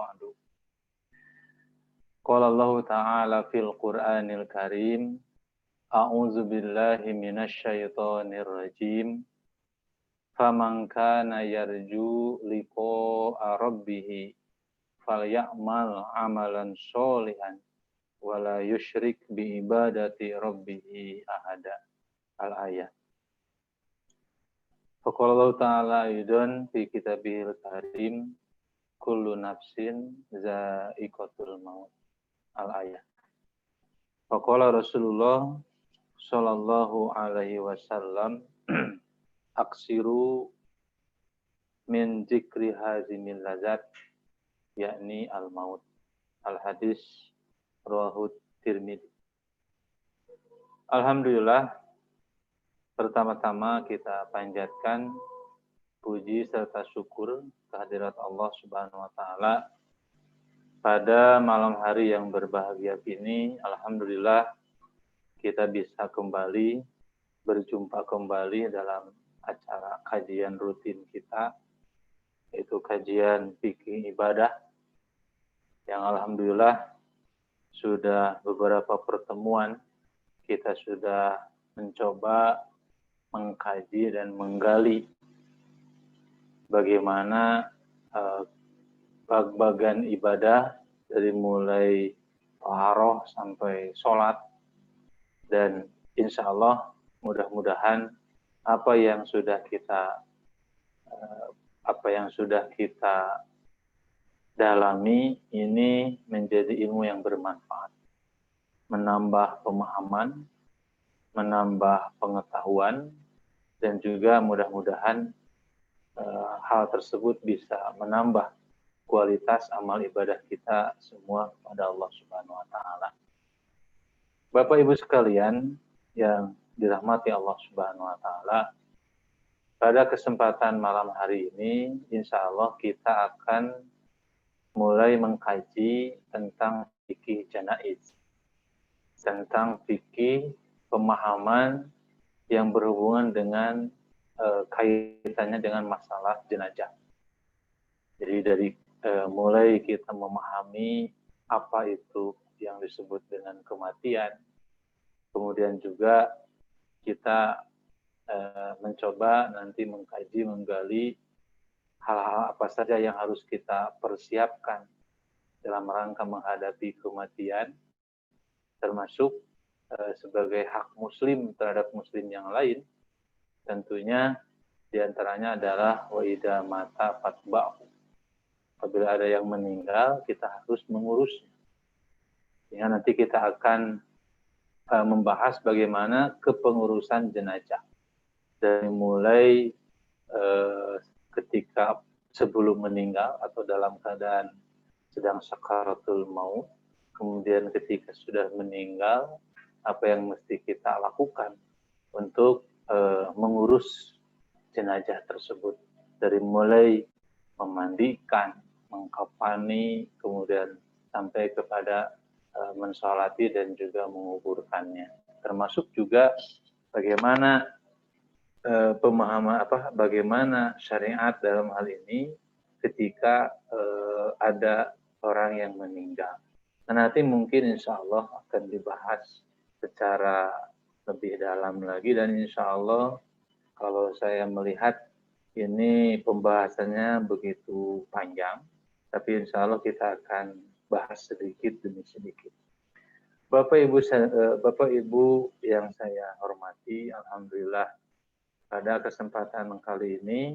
ba'du. Qala Allah Ta'ala fil Qur'anil Karim, A'udzu billahi minasyaitonir rajim. Faman kana yarju liqa'a rabbih falyamal amalan sholihan wala yusyrik bi ibadati rabbih ahada. Al-ayat. Faqala Allah Ta'ala aidan fi kitabihil karim, kullu nafsin za'iqatul maut. Al-ayat. Faqala Rasulullah sallallahu alaihi wasallam, aksiru min zikri hazimil lazat, yakni al-maut. Al-hadis rawahu Tirmidzi. Alhamdulillah, pertama-tama kita panjatkan puji serta syukur kehadirat Allah Subhanahu wa taala pada malam hari yang berbahagia ini. Alhamdulillah kita bisa kembali berjumpa kembali dalam acara kajian rutin kita, yaitu kajian fikih ibadah, yang alhamdulillah sudah beberapa pertemuan kita sudah mencoba mengkaji dan menggali bagaimana bagian ibadah dari mulai taharah sampai sholat, dan insya Allah mudah-mudahan apa yang sudah kita dalami ini menjadi ilmu yang bermanfaat, menambah pemahaman, menambah pengetahuan, dan juga mudah-mudahan hal tersebut bisa menambah kualitas amal ibadah kita semua kepada Allah Subhanahu wa taala. Bapak Ibu sekalian yang dirahmati Allah Subhanahu wa taala, pada kesempatan malam hari ini insya Allah kita akan mulai mengkaji tentang fikih janaiz, tentang fikih pemahaman yang berhubungan dengan kaitannya dengan masalah jenazah. Jadi dari mulai kita memahami apa itu yang disebut dengan kematian, kemudian juga kita mencoba nanti mengkaji, menggali hal-hal apa saja yang harus kita persiapkan dalam rangka menghadapi kematian, termasuk sebagai hak muslim terhadap muslim yang lain. Tentunya diantaranya adalah wa idza mata fatba'u. Apabila ada yang meninggal, kita harus mengurusnya. Ya, nanti kita akan membahas bagaimana kepengurusan jenazah. Dari mulai ketika sebelum meninggal atau dalam keadaan sedang sakaratul maut, kemudian ketika sudah meninggal, apa yang mesti kita lakukan untuk mengurus jenazah tersebut, dari mulai memandikan, mengkafani, kemudian sampai kepada mensolati dan juga menguburkannya, termasuk juga bagaimana bagaimana syariat dalam hal ini ketika ada orang yang meninggal. Nah, nanti mungkin insya Allah akan dibahas secara lebih dalam lagi, dan insya Allah kalau saya melihat ini pembahasannya begitu panjang, tapi insya Allah kita akan bahas sedikit demi sedikit. Bapak Ibu yang saya hormati, alhamdulillah pada kesempatan kali ini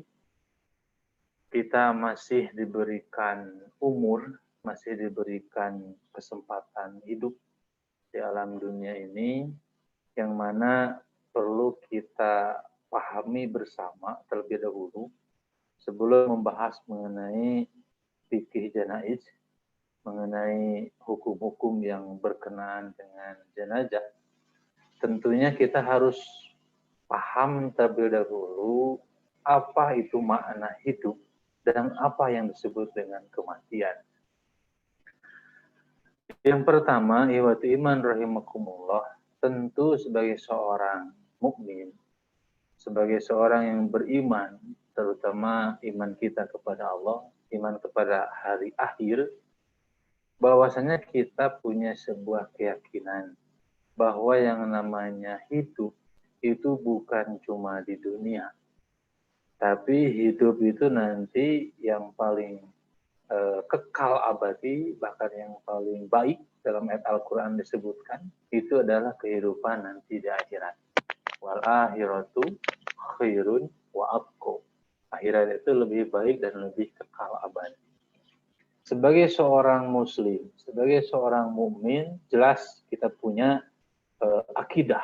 kita masih diberikan umur, masih diberikan kesempatan hidup di alam dunia ini, yang mana perlu kita pahami bersama terlebih dahulu sebelum membahas mengenai fikih janaiz, mengenai hukum-hukum yang berkenaan dengan jenazah. Tentunya kita harus paham terlebih dahulu apa itu makna hidup dan apa yang disebut dengan kematian. Yang pertama, ikhwati iman rahimakumullah, tentu sebagai seorang mukmin, sebagai seorang yang beriman, terutama iman kita kepada Allah, iman kepada hari akhir, bahwasanya kita punya sebuah keyakinan bahwa yang namanya hidup itu bukan cuma di dunia, tapi hidup itu nanti yang paling kekal abadi, bahkan yang paling baik dalam ayat Al-Quran disebutkan, itu adalah kehidupan nanti di akhirat. Wal akhiratu khairun wa abqa. Akhirat itu lebih baik dan lebih kekal abadi. Sebagai seorang muslim, sebagai seorang mukmin, jelas kita punya akidah,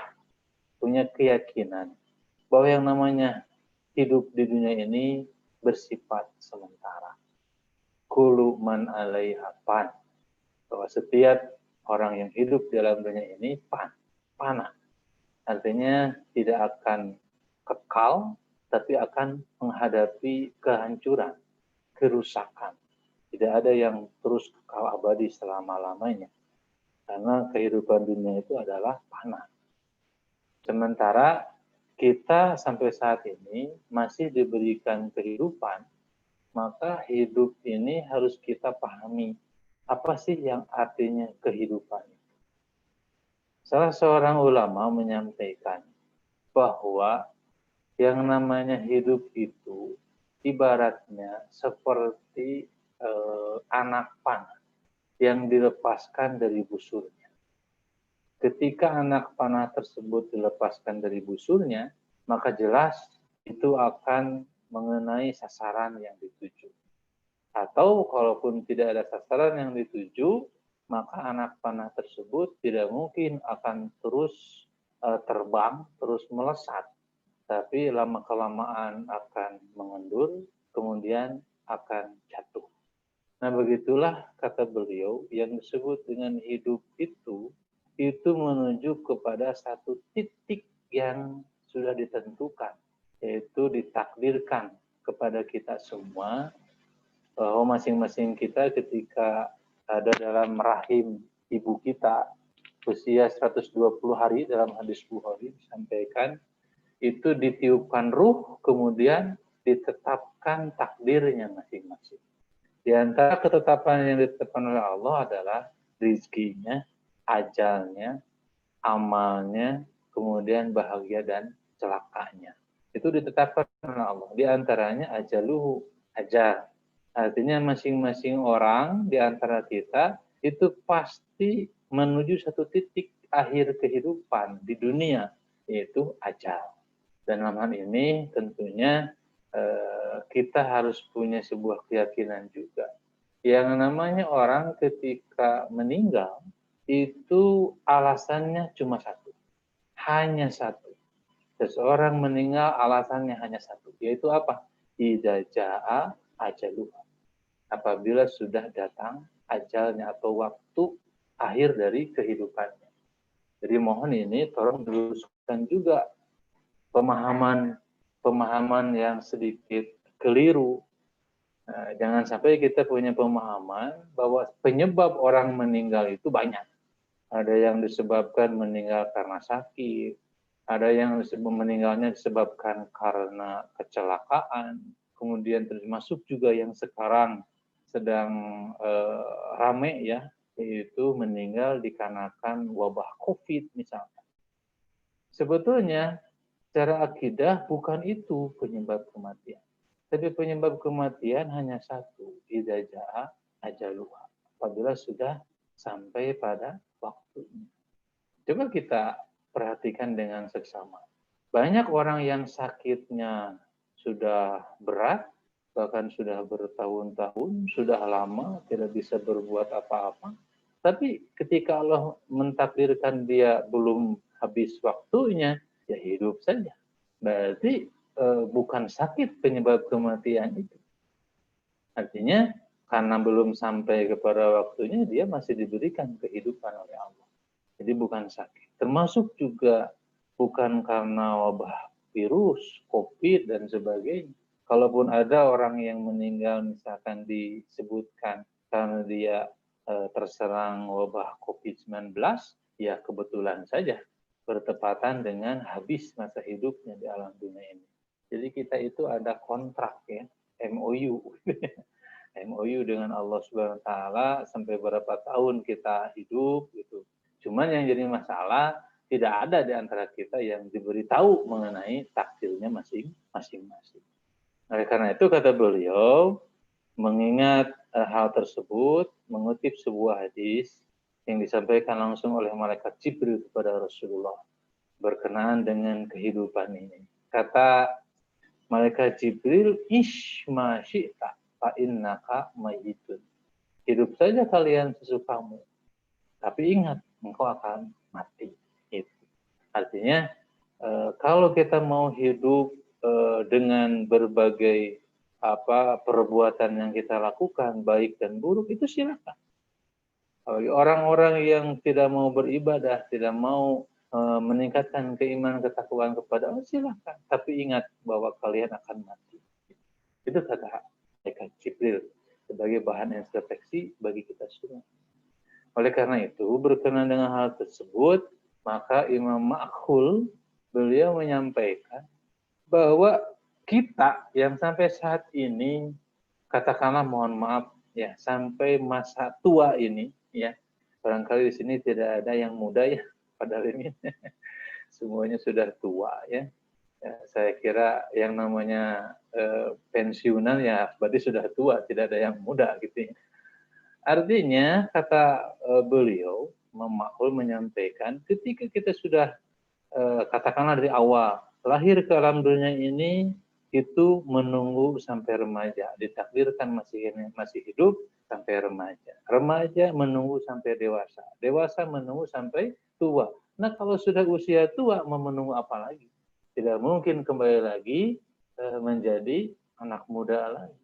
punya keyakinan bahwa yang namanya hidup di dunia ini bersifat sementara. Kullu man 'alaiha fan. Bahwa setiap orang yang hidup di dalam dunia ini fana. Artinya tidak akan kekal, tapi akan menghadapi kehancuran, kerusakan. Tidak ada yang terus kekal abadi selama-lamanya. Karena kehidupan dunia itu adalah fana. Sementara kita sampai saat ini masih diberikan kehidupan, maka hidup ini harus kita pahami. Apa sih yang artinya kehidupan? Salah seorang ulama menyampaikan bahwa yang namanya hidup itu ibaratnya seperti anak panah yang dilepaskan dari busurnya. Ketika anak panah tersebut dilepaskan dari busurnya, maka jelas itu akan mengenai sasaran yang dituju. Atau kalaupun tidak ada sasaran yang dituju, maka anak panah tersebut tidak mungkin akan terus terbang, terus melesat. Tapi lama-kelamaan akan mengendur, kemudian akan jatuh. Nah, begitulah kata beliau, yang disebut dengan hidup itu menuju kepada satu titik yang sudah ditentukan, yaitu ditakdirkan kepada kita semua, bahwa masing-masing kita ketika ada dalam rahim ibu kita usia 120 hari dalam hadis Bukhari disampaikan, itu ditiupkan ruh, kemudian ditetapkan takdirnya masing-masing. Di antara ketetapan yang ditetapkan oleh Allah adalah rizkinya, ajalnya, amalnya, kemudian bahagia dan celakanya. Itu ditetapkan oleh Allah. Di antaranya ajaluhu, ajal. Artinya masing-masing orang di antara kita itu pasti menuju satu titik akhir kehidupan di dunia, yaitu ajal. Dan dalam hal ini tentunya kita harus punya sebuah keyakinan juga. Yang namanya orang ketika meninggal, itu alasannya cuma satu. Hanya satu. Seseorang meninggal alasannya hanya satu. Yaitu apa? Idza jaa ajaluha. Apabila sudah datang ajalnya atau waktu akhir dari kehidupannya. Jadi mohon ini tolong diluruskan juga pemahaman yang sedikit keliru. Nah, jangan sampai kita punya pemahaman bahwa penyebab orang meninggal itu banyak. Ada yang disebabkan meninggal karena sakit, ada yang meninggalnya disebabkan karena kecelakaan, kemudian termasuk juga yang sekarang sedang rame ya, yaitu meninggal dikarenakan wabah COVID misalnya. Sebetulnya secara akidah bukan itu penyebab kematian. Tapi penyebab kematian hanya satu, idza jaa ajaluha. Apabila sudah sampai pada waktunya. Coba kita perhatikan dengan seksama. Banyak orang yang sakitnya sudah berat, bahkan sudah bertahun-tahun, sudah lama, tidak bisa berbuat apa-apa. Tapi ketika Allah mentakdirkan dia belum habis waktunya, ya hidup saja. Berarti bukan sakit penyebab kematian itu. Artinya karena belum sampai kepada waktunya, dia masih diberikan kehidupan oleh Allah. Jadi bukan sakit. Termasuk juga bukan karena wabah virus, COVID, dan sebagainya. Kalaupun ada orang yang meninggal misalkan disebutkan karena dia terserang wabah COVID-19, ya kebetulan saja bertepatan dengan habis masa hidupnya di alam dunia ini. Jadi kita itu ada kontrak ya, MOU. MOU dengan Allah Subhanahu wa taala sampai berapa tahun kita hidup gitu. Cuman yang jadi masalah tidak ada di antara kita yang diberitahu mengenai takdirnya masing-masing. Oleh karena itu kata beliau, mengingat hal tersebut, mengutip sebuah hadis yang disampaikan langsung oleh malaikat Jibril kepada Rasulullah berkenaan dengan kehidupan ini. Kata malaikat Jibril, "Ish ma syi'ta fa innaka mayyitun." Hidup saja kalian sesukamu, tapi ingat engkau akan mati. Itu. Artinya kalau kita mau hidup dengan berbagai perbuatan yang kita lakukan baik dan buruk itu silakan. Bagi orang-orang yang tidak mau beribadah, tidak mau meningkatkan keimanan ketakwaan kepada Allah silakan. Tapi ingat bahwa kalian akan mati. Itu kata malaikat Jibril sebagai bahan introspeksi bagi kita semua. Oleh karena itu berkenaan dengan hal tersebut maka Imam Makhul beliau menyampaikan bahwa kita yang sampai saat ini katakanlah mohon maaf ya sampai masa tua ini ya barangkali di sini tidak ada yang muda ya padahal ini semuanya sudah tua ya. Ya saya kira yang namanya pensiunan ya berarti sudah tua tidak ada yang muda gitu ya. Artinya kata beliau Makhul menyampaikan ketika kita sudah katakanlah dari awal lahir ke alam dunia ini itu menunggu sampai remaja, ditakdirkan masih hidup sampai remaja. Remaja menunggu sampai dewasa, dewasa menunggu sampai tua. Nah kalau sudah usia tua mau menunggu apa lagi? Tidak mungkin kembali lagi menjadi anak muda lagi.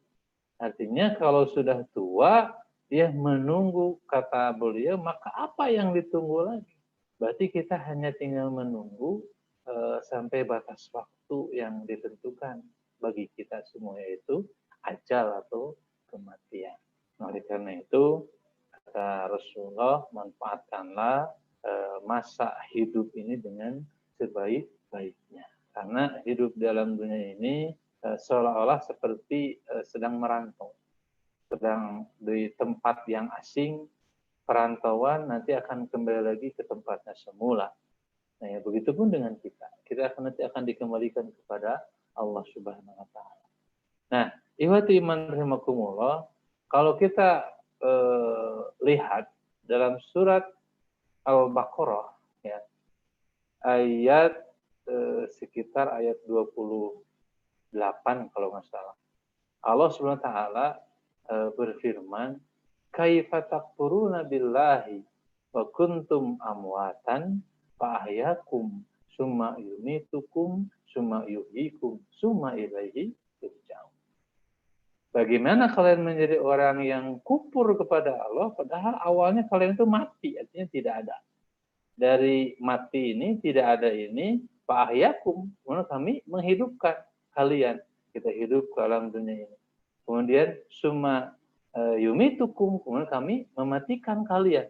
Artinya kalau sudah tua dia menunggu kata beliau maka apa yang ditunggu lagi? Berarti kita hanya tinggal menunggu sampai batas waktu yang ditentukan bagi kita semua yaitu ajal atau kematian. Oleh karena itu kata Rasulullah manfaatkanlah masa hidup ini dengan sebaik-baiknya. Karena hidup dalam dunia ini seolah-olah seperti sedang merantau, sedang di tempat yang asing. Perantauan nanti akan kembali lagi ke tempatnya semula. Nah, ya begitupun dengan kita. Kita nanti akan dikembalikan kepada Allah Subhanahu wa taala. Nah, ikhwati iman rahimakumullah, kalau kita lihat dalam surat Al-Baqarah ya, ayat sekitar ayat 28 kalau nggak salah. Allah Subhanahu wa taala berfirman, "Kaifa takfuruna billahi wa kuntum amwatan fa ahyakum summa yumitukum summa yuhyikum summa ilaihi turja'un." Bagaimana kalian menjadi orang yang kufur kepada Allah padahal awalnya kalian itu mati, artinya tidak ada. Dari mati ini tidak ada ini fa ahyakum, kami menghidupkan kalian. Kita hidup ke alam dunia ini. Kemudian summa yumitukum, kemudian kami mematikan kalian.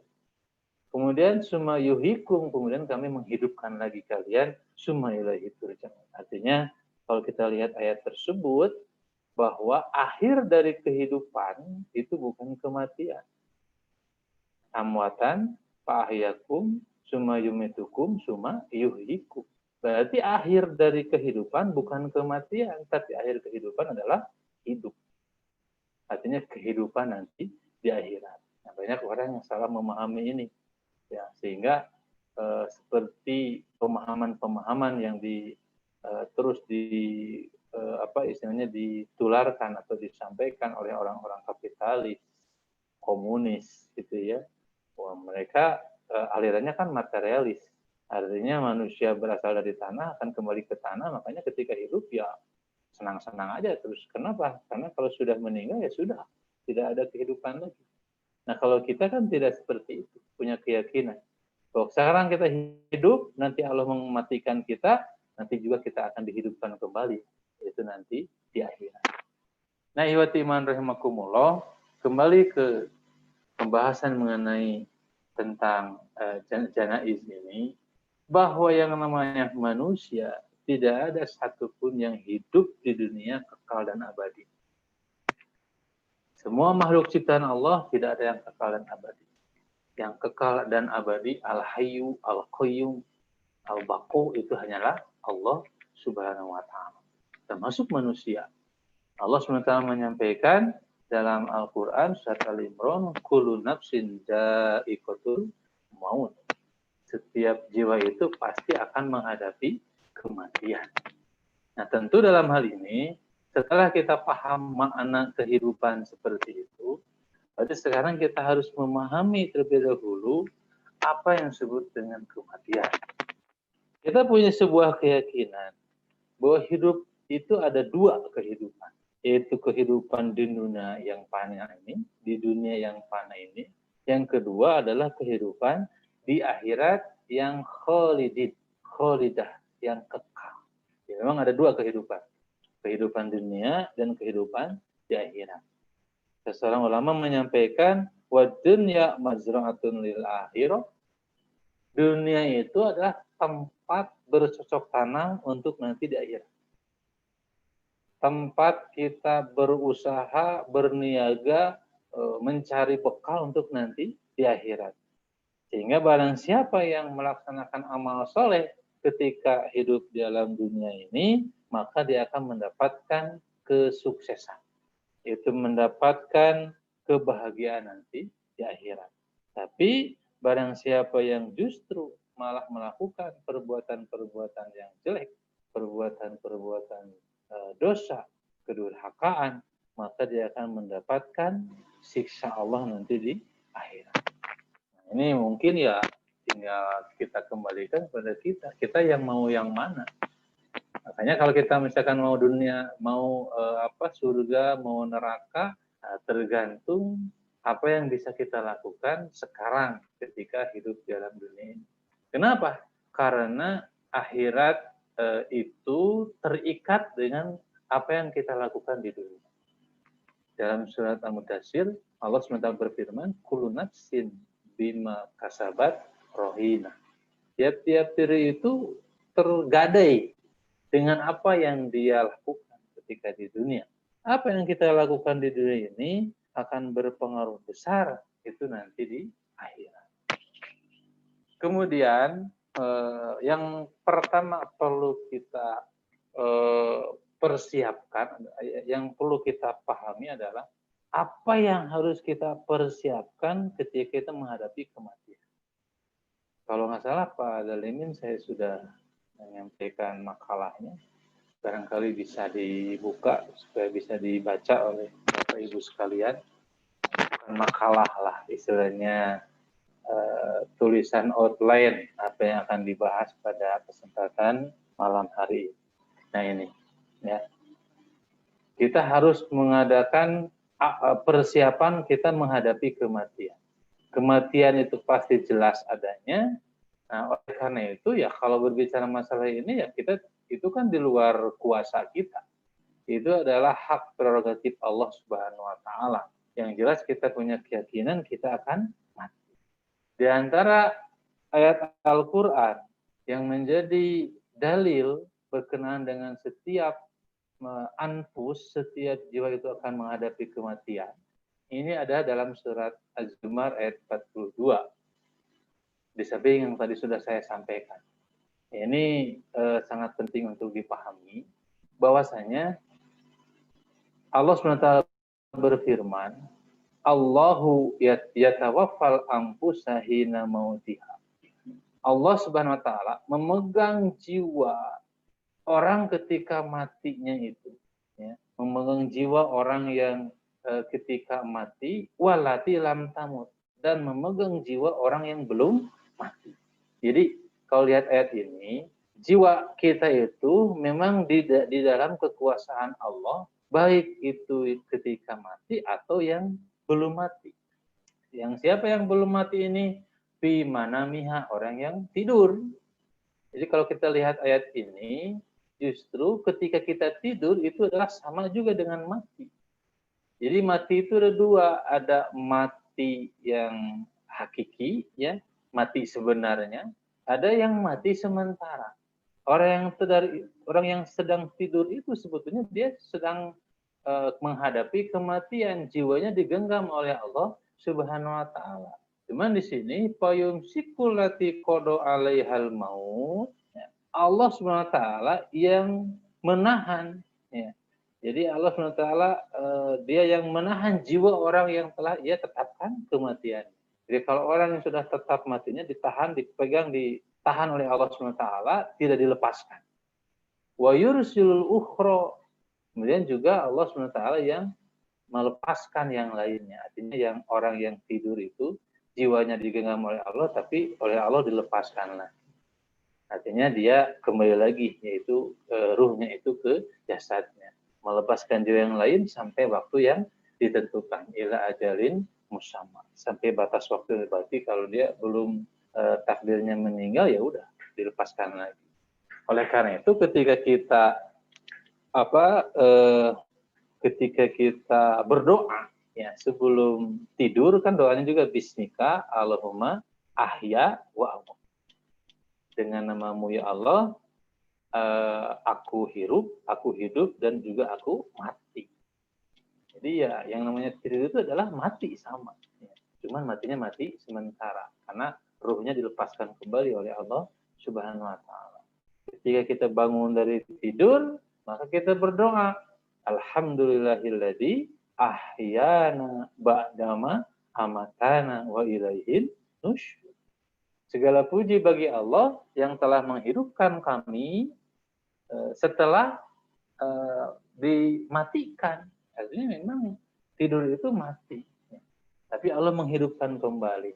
Kemudian summa yuhyikum, kemudian kami menghidupkan lagi kalian. Summa ilaihi turja'un. Artinya kalau kita lihat ayat tersebut bahwa akhir dari kehidupan itu bukan kematian. Amwatan fa ahyakum summa yumitukum summa yuhyikum. Berarti akhir dari kehidupan bukan kematian, tapi akhir kehidupan adalah hidup. Artinya kehidupan nanti di akhirat. Nah, banyak orang yang salah memahami ini, ya sehingga seperti pemahaman-pemahaman yang terus istilahnya ditularkan atau disampaikan oleh orang-orang kapitalis, komunis, gitu ya. Wah, mereka alirannya kan materialis. Artinya manusia berasal dari tanah akan kembali ke tanah, makanya ketika hidup ya senang-senang aja terus. Kenapa? Karena kalau sudah meninggal ya sudah, tidak ada kehidupan lagi. Nah kalau kita kan tidak seperti itu, punya keyakinan bahwa sekarang kita hidup, nanti Allah mematikan kita, nanti juga kita akan dihidupkan kembali, itu nanti di akhirat. Nah ihwati iman rahimakumullah, kembali ke pembahasan mengenai tentang janaiz ini, bahwa yang namanya manusia tidak ada satupun yang hidup di dunia kekal dan abadi. Semua makhluk ciptaan Allah tidak ada yang kekal dan abadi. Yang kekal dan abadi Al-Hayyu, Al-Qayyum, Al-Baqu itu hanyalah Allah Subhanahu wa taala. Termasuk manusia. Allah SWT menyampaikan dalam Al-Qur'an surat Al-Imran, kullu nafsin dha'iqatul maut. Setiap jiwa itu pasti akan menghadapi kematian. Nah, tentu dalam hal ini setelah kita paham makna kehidupan seperti itu, berarti sekarang kita harus memahami terlebih dahulu apa yang disebut dengan kematian. Kita punya sebuah keyakinan bahwa hidup itu ada dua kehidupan, yaitu kehidupan di dunia yang fana ini, di dunia yang fana ini. Yang kedua adalah kehidupan di akhirat yang kholidah, yang kekal. Ya, memang ada dua kehidupan. Kehidupan dunia dan kehidupan di akhirat. Seorang ulama menyampaikan, wa dunya mazra'atun lil akhirah. Dunia itu adalah tempat bercocok tanam untuk nanti di akhirat. Tempat kita berusaha, berniaga, mencari bekal untuk nanti di akhirat. Sehingga barang siapa yang melaksanakan amal soleh ketika hidup di dalam dunia ini, maka dia akan mendapatkan kesuksesan. Itu mendapatkan kebahagiaan nanti di akhirat. Tapi barang siapa yang justru malah melakukan perbuatan-perbuatan yang jelek, perbuatan-perbuatan dosa, kedurhakaan, maka dia akan mendapatkan siksa Allah nanti di akhirat. Nah, ini mungkin ya tinggal kita kembalikan kepada kita yang mau yang mana. Makanya kalau kita misalkan mau dunia, mau surga, mau neraka, tergantung apa yang bisa kita lakukan sekarang ketika hidup dalam dunia ini. Kenapa? Karena akhirat itu terikat dengan apa yang kita lakukan di dunia. Dalam surat Al-Mudaththir, Allah SWT berfirman, kullu nafsin bima kasabat rohina. Tiap-tiap diri itu tergadai dengan apa yang dia lakukan ketika di dunia. Apa yang kita lakukan di dunia ini akan berpengaruh besar itu nanti di akhirat. Kemudian yang pertama perlu kita persiapkan, yang perlu kita pahami adalah apa yang harus kita persiapkan ketika kita menghadapi kematian. Kalau nggak salah Pak Dalimin saya sudah menyampaikan makalahnya, barangkali bisa dibuka supaya bisa dibaca oleh Bapak Ibu sekalian. Bukan makalah lah istilahnya, tulisan outline apa yang akan dibahas pada kesempatan malam hari. Nah ini ya, kita harus mengadakan persiapan kita menghadapi kematian. Kematian itu pasti jelas adanya. Nah, oleh karena itu ya kalau berbicara masalah ini ya kita itu kan di luar kuasa kita. Itu adalah hak prerogatif Allah Subhanahu wa taala. Yang jelas kita punya keyakinan kita akan mati. Di antara ayat Al-Qur'an yang menjadi dalil berkenaan dengan setiap anfus, setiap jiwa itu akan menghadapi kematian. Ini ada dalam surat Az-Zumar ayat 42. Di samping yang tadi sudah saya sampaikan. Ini sangat penting untuk dipahami bahwasanya Allah SWT berfirman, Allahu yatawaffal anfusa hina mautiha. Allah Subhanahu wa taala memegang jiwa orang ketika matinya itu, ya, memegang jiwa orang yang ketika mati walati lam tamut, dan memegang jiwa orang yang belum mati. Jadi kalau lihat ayat ini, jiwa kita itu memang di dalam kekuasaan Allah, baik itu ketika mati atau yang belum mati. Yang siapa yang belum mati ini? Fi manamiha, orang yang tidur. Jadi kalau kita lihat ayat ini, justru ketika kita tidur itu adalah sama juga dengan mati. Jadi mati itu ada dua, ada mati yang hakiki, ya, mati sebenarnya, ada yang mati sementara. Orang yang sedang tidur itu sebetulnya dia sedang menghadapi kematian, jiwanya digenggam oleh Allah Subhanahu wa taala. Cuman di sini fayumsikul lati qada 'alaihal maut, ya, Allah Subhanahu wa taala yang menahan, ya. Jadi Allah Subhanahu wa taala dia yang menahan jiwa orang yang telah ia tetapkan kematian. Jadi kalau orang yang sudah tetap matinya ditahan, dipegang, ditahan oleh Allah Subhanahu wa taala, tidak dilepaskan. Wa yursilul ukhra. Kemudian juga Allah Subhanahu wa taala yang melepaskan yang lainnya. Artinya yang orang yang tidur itu jiwanya digenggam oleh Allah, tapi oleh Allah dilepaskanlah. Artinya dia kembali lagi, yaitu ruhnya itu ke jasadnya. Melepaskan jiwa yang lain sampai waktu yang ditentukan. Ila ajalin musamma. Sampai batas waktu, berarti kalau dia belum takdirnya meninggal, ya udah dilepaskan lagi. Oleh karena itu ketika kita berdoa, ya, sebelum tidur kan doanya juga bismika Allahumma ahya wa amut. Dengan namamu ya Allah, aku hidup dan juga aku mati. Jadi ya yang namanya tidur itu adalah mati sama. Ya. Cuman matinya mati sementara karena ruhnya dilepaskan kembali oleh Allah Subhanahu wa taala. Ketika kita bangun dari tidur, maka kita berdoa, alhamdulillahilladzi ahyana ba'dama amatana wa ilaihin nusyur. Segala puji bagi Allah yang telah menghidupkan kami setelah dimatikan. Artinya memang tidur itu mati. Tapi Allah menghidupkan kembali.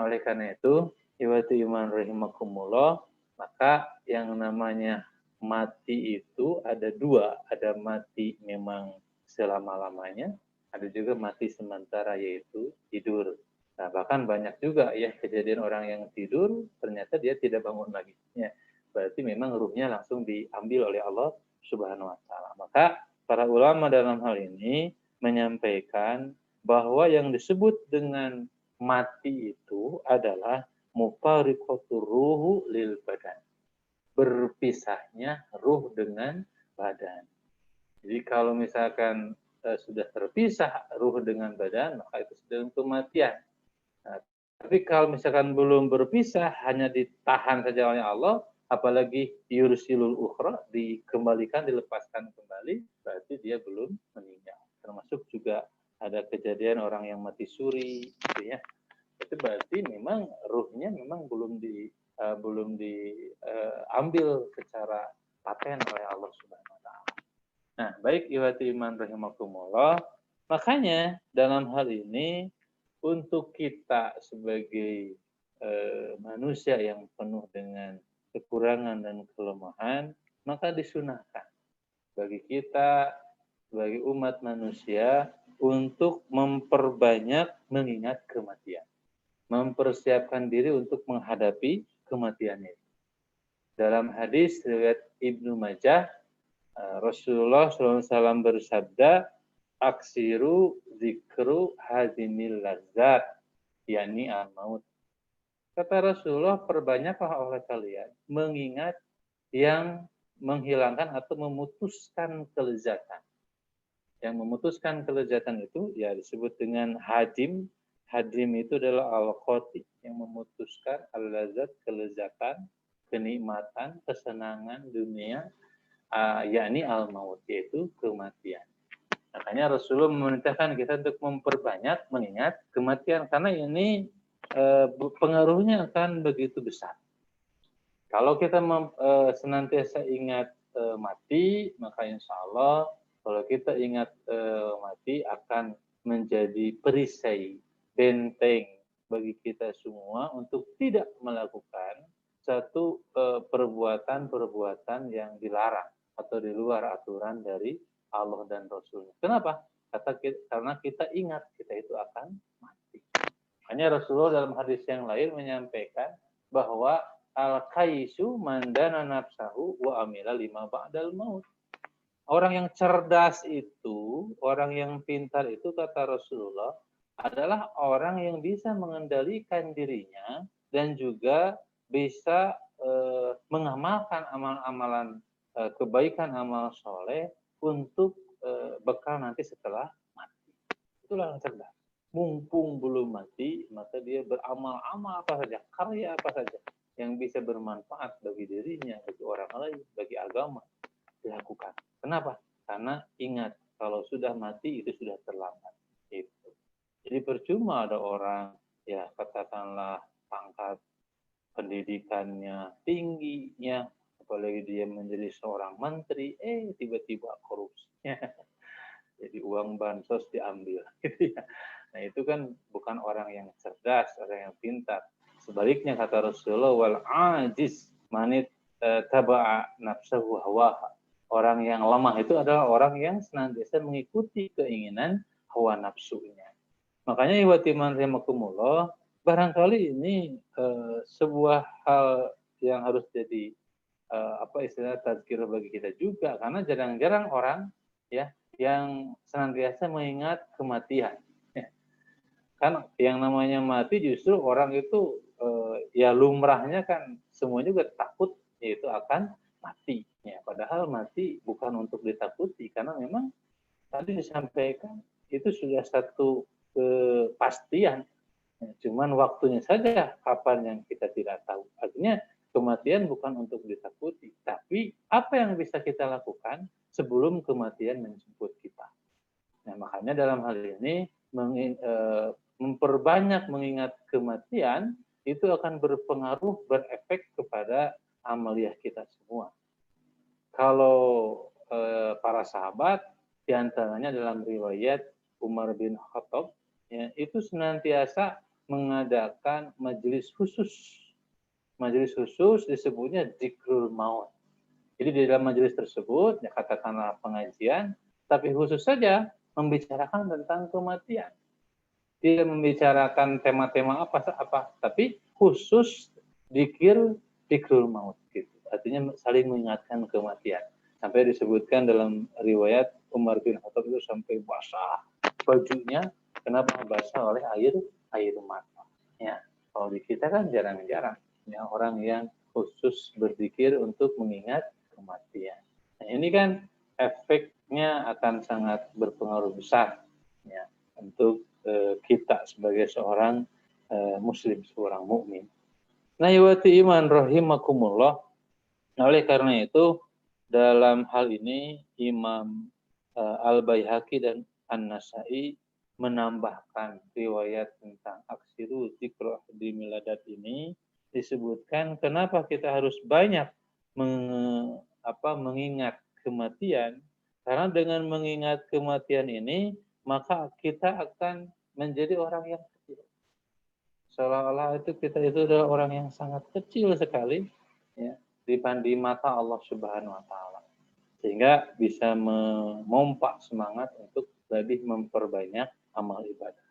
Oleh karena itu, iwati iman rahimakumullah, maka yang namanya mati itu ada dua. Ada mati memang selama-lamanya, ada juga mati sementara, yaitu tidur. Nah, bahkan banyak juga ya kejadian orang yang tidur, ternyata dia tidak bangun lagi. Ya, berarti memang ruhnya langsung diambil oleh Allah Subhanahu wa taala. Maka para ulama dalam hal ini menyampaikan bahwa yang disebut dengan mati itu adalah mufariqatur ruhu lil badan. Berpisahnya ruh dengan badan. Jadi kalau misalkan sudah terpisah ruh dengan badan, maka itu sudah kematian. Nah, tapi kalau misalkan belum berpisah, hanya ditahan saja oleh Allah, apalagi yursilul ukhra, dikembalikan, dilepaskan kembali, berarti dia belum meninggal. Termasuk juga ada kejadian orang yang mati suri, gitu ya. Itu berarti memang ruhnya memang belum diambil secara paten oleh Allah Subhanahu wa taala. Nah, baik iwati iman rahimakumullah, makanya dalam hal ini untuk kita sebagai manusia yang penuh dengan kekurangan dan kelemahan, maka disunahkan bagi kita sebagai umat manusia untuk memperbanyak mengingat kematian. Mempersiapkan diri untuk menghadapi kematian itu. Dalam hadis riwayat Ibnu Majah, Rasulullah SAW bersabda, aksiru zikru hadimil lazat, yakni al-maut. Kata Rasulullah, perbanyaklah oleh kalian mengingat yang menghilangkan atau memutuskan kelezatan. Yang memutuskan kelezatan itu ya disebut dengan hadim. Hadim itu adalah al-qati, yang memutuskan al-lazat, kelezatan, kenikmatan, kesenangan dunia, yakni al-maut, yaitu kematian. Makanya Rasulullah memerintahkan kita untuk memperbanyak mengingat kematian, karena ini pengaruhnya akan begitu besar. Kalau kita senantiasa ingat mati, maka insya Allah kalau kita ingat mati akan menjadi perisai, benteng bagi kita semua untuk tidak melakukan satu perbuatan-perbuatan yang dilarang atau di luar aturan dari Allah dan Rasulnya. Kenapa? Karena kita ingat kita itu akan mati. Hanya Rasulullah dalam hadis yang lain menyampaikan bahwa al-kaisu mandana nafsahu wa amila lima ba'dal maut. Orang yang cerdas itu, orang yang pintar itu, kata Rasulullah, adalah orang yang bisa mengendalikan dirinya dan juga bisa mengamalkan amalan-amalan kebaikan, amal soleh untuk bekal nanti setelah mati. Itulah yang cerdas. Mumpung belum mati, maka dia beramal-amal apa saja, karya apa saja yang bisa bermanfaat bagi dirinya, bagi orang lain, bagi agama, dilakukan. Kenapa? Karena ingat, kalau sudah mati itu sudah terlambat. Itu. Jadi percuma ada orang, ya katakanlah pangkat pendidikannya tingginya, apalagi dia menjadi seorang menteri, tiba-tiba korupsinya. Jadi uang bansos diambil. Nah itu kan bukan orang yang cerdas, orang yang pintar. Sebaliknya kata Rasulullah, wal ajiz manit taba'a nafsahu hawaha. Orang yang lemah itu adalah orang yang senantiasa mengikuti keinginan hawa nafsunya. Makanya iwatiman rahimakumullah, barangkali ini sebuah hal yang harus jadi istilah tazkirah bagi kita juga, karena jarang-jarang orang ya yang senantiasa mengingat kematian. Kan yang namanya mati justru orang itu ya lumrahnya kan semuanya juga takut yaitu akan mati. Ya, padahal mati bukan untuk ditakuti karena memang tadi disampaikan itu sudah satu kepastian. Ya, cuman waktunya saja kapan yang kita tidak tahu. Artinya kematian bukan untuk ditakuti, tapi apa yang bisa kita lakukan sebelum kematian menjemput kita. Nah, makanya dalam hal ini memperbanyak mengingat kematian itu akan berpengaruh, berefek kepada amaliyah kita semua. Kalau para sahabat, diantaranya dalam riwayat Umar bin Khattab, ya, itu senantiasa mengadakan majelis khusus. Majelis khusus disebutnya dzikrul maut. Jadi di dalam majelis tersebut, ya katakanlah pengajian, tapi khusus saja membicarakan tentang kematian. Tidak membicarakan tema-tema apa, tapi khusus dzikrul maut gitu. Artinya saling mengingatkan kematian. Sampai disebutkan dalam riwayat Umar bin Khattab itu sampai basah bajunya, kenapa basah oleh air mata. Ya, kalau di kita kan jarang-jarang ya orang yang khusus berzikir untuk mengingat kematian. Nah, ini kan efeknya akan sangat berpengaruh besar ya untuk kita sebagai seorang muslim, seorang mukmin. Nah, iwati iman rahimakumullah. Oleh karena itu, dalam hal ini Imam Al-Baihaqi dan An-Nasai menambahkan riwayat tentang aksiru dzikra di miladat ini, disebutkan kenapa kita harus banyak mengingat kematian, karena dengan mengingat kematian ini maka kita akan menjadi orang yang kecil. Seolah-olah itu kita itu adalah orang yang sangat kecil sekali ya di mata Allah Subhanahu wa taala. Sehingga bisa memompa semangat untuk lebih memperbanyak amal ibadah.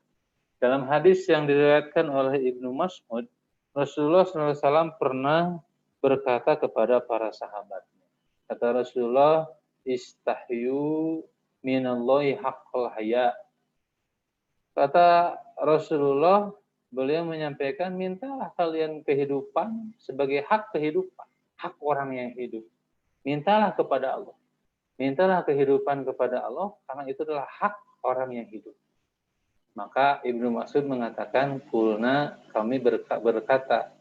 Dalam hadis yang diriwayatkan oleh Ibnu Mas'ud, Rasulullah SAW pernah berkata kepada para sahabatnya. Kata Rasulullah, istahyu minallahi haqqal haya. Kata Rasulullah, beliau menyampaikan, mintalah kalian kehidupan sebagai hak kehidupan, hak orang yang hidup. Mintalah kepada Allah. Mintalah kehidupan kepada Allah, karena itu adalah hak orang yang hidup. Maka Ibnu Mas'ud mengatakan, kulna, kami berkata,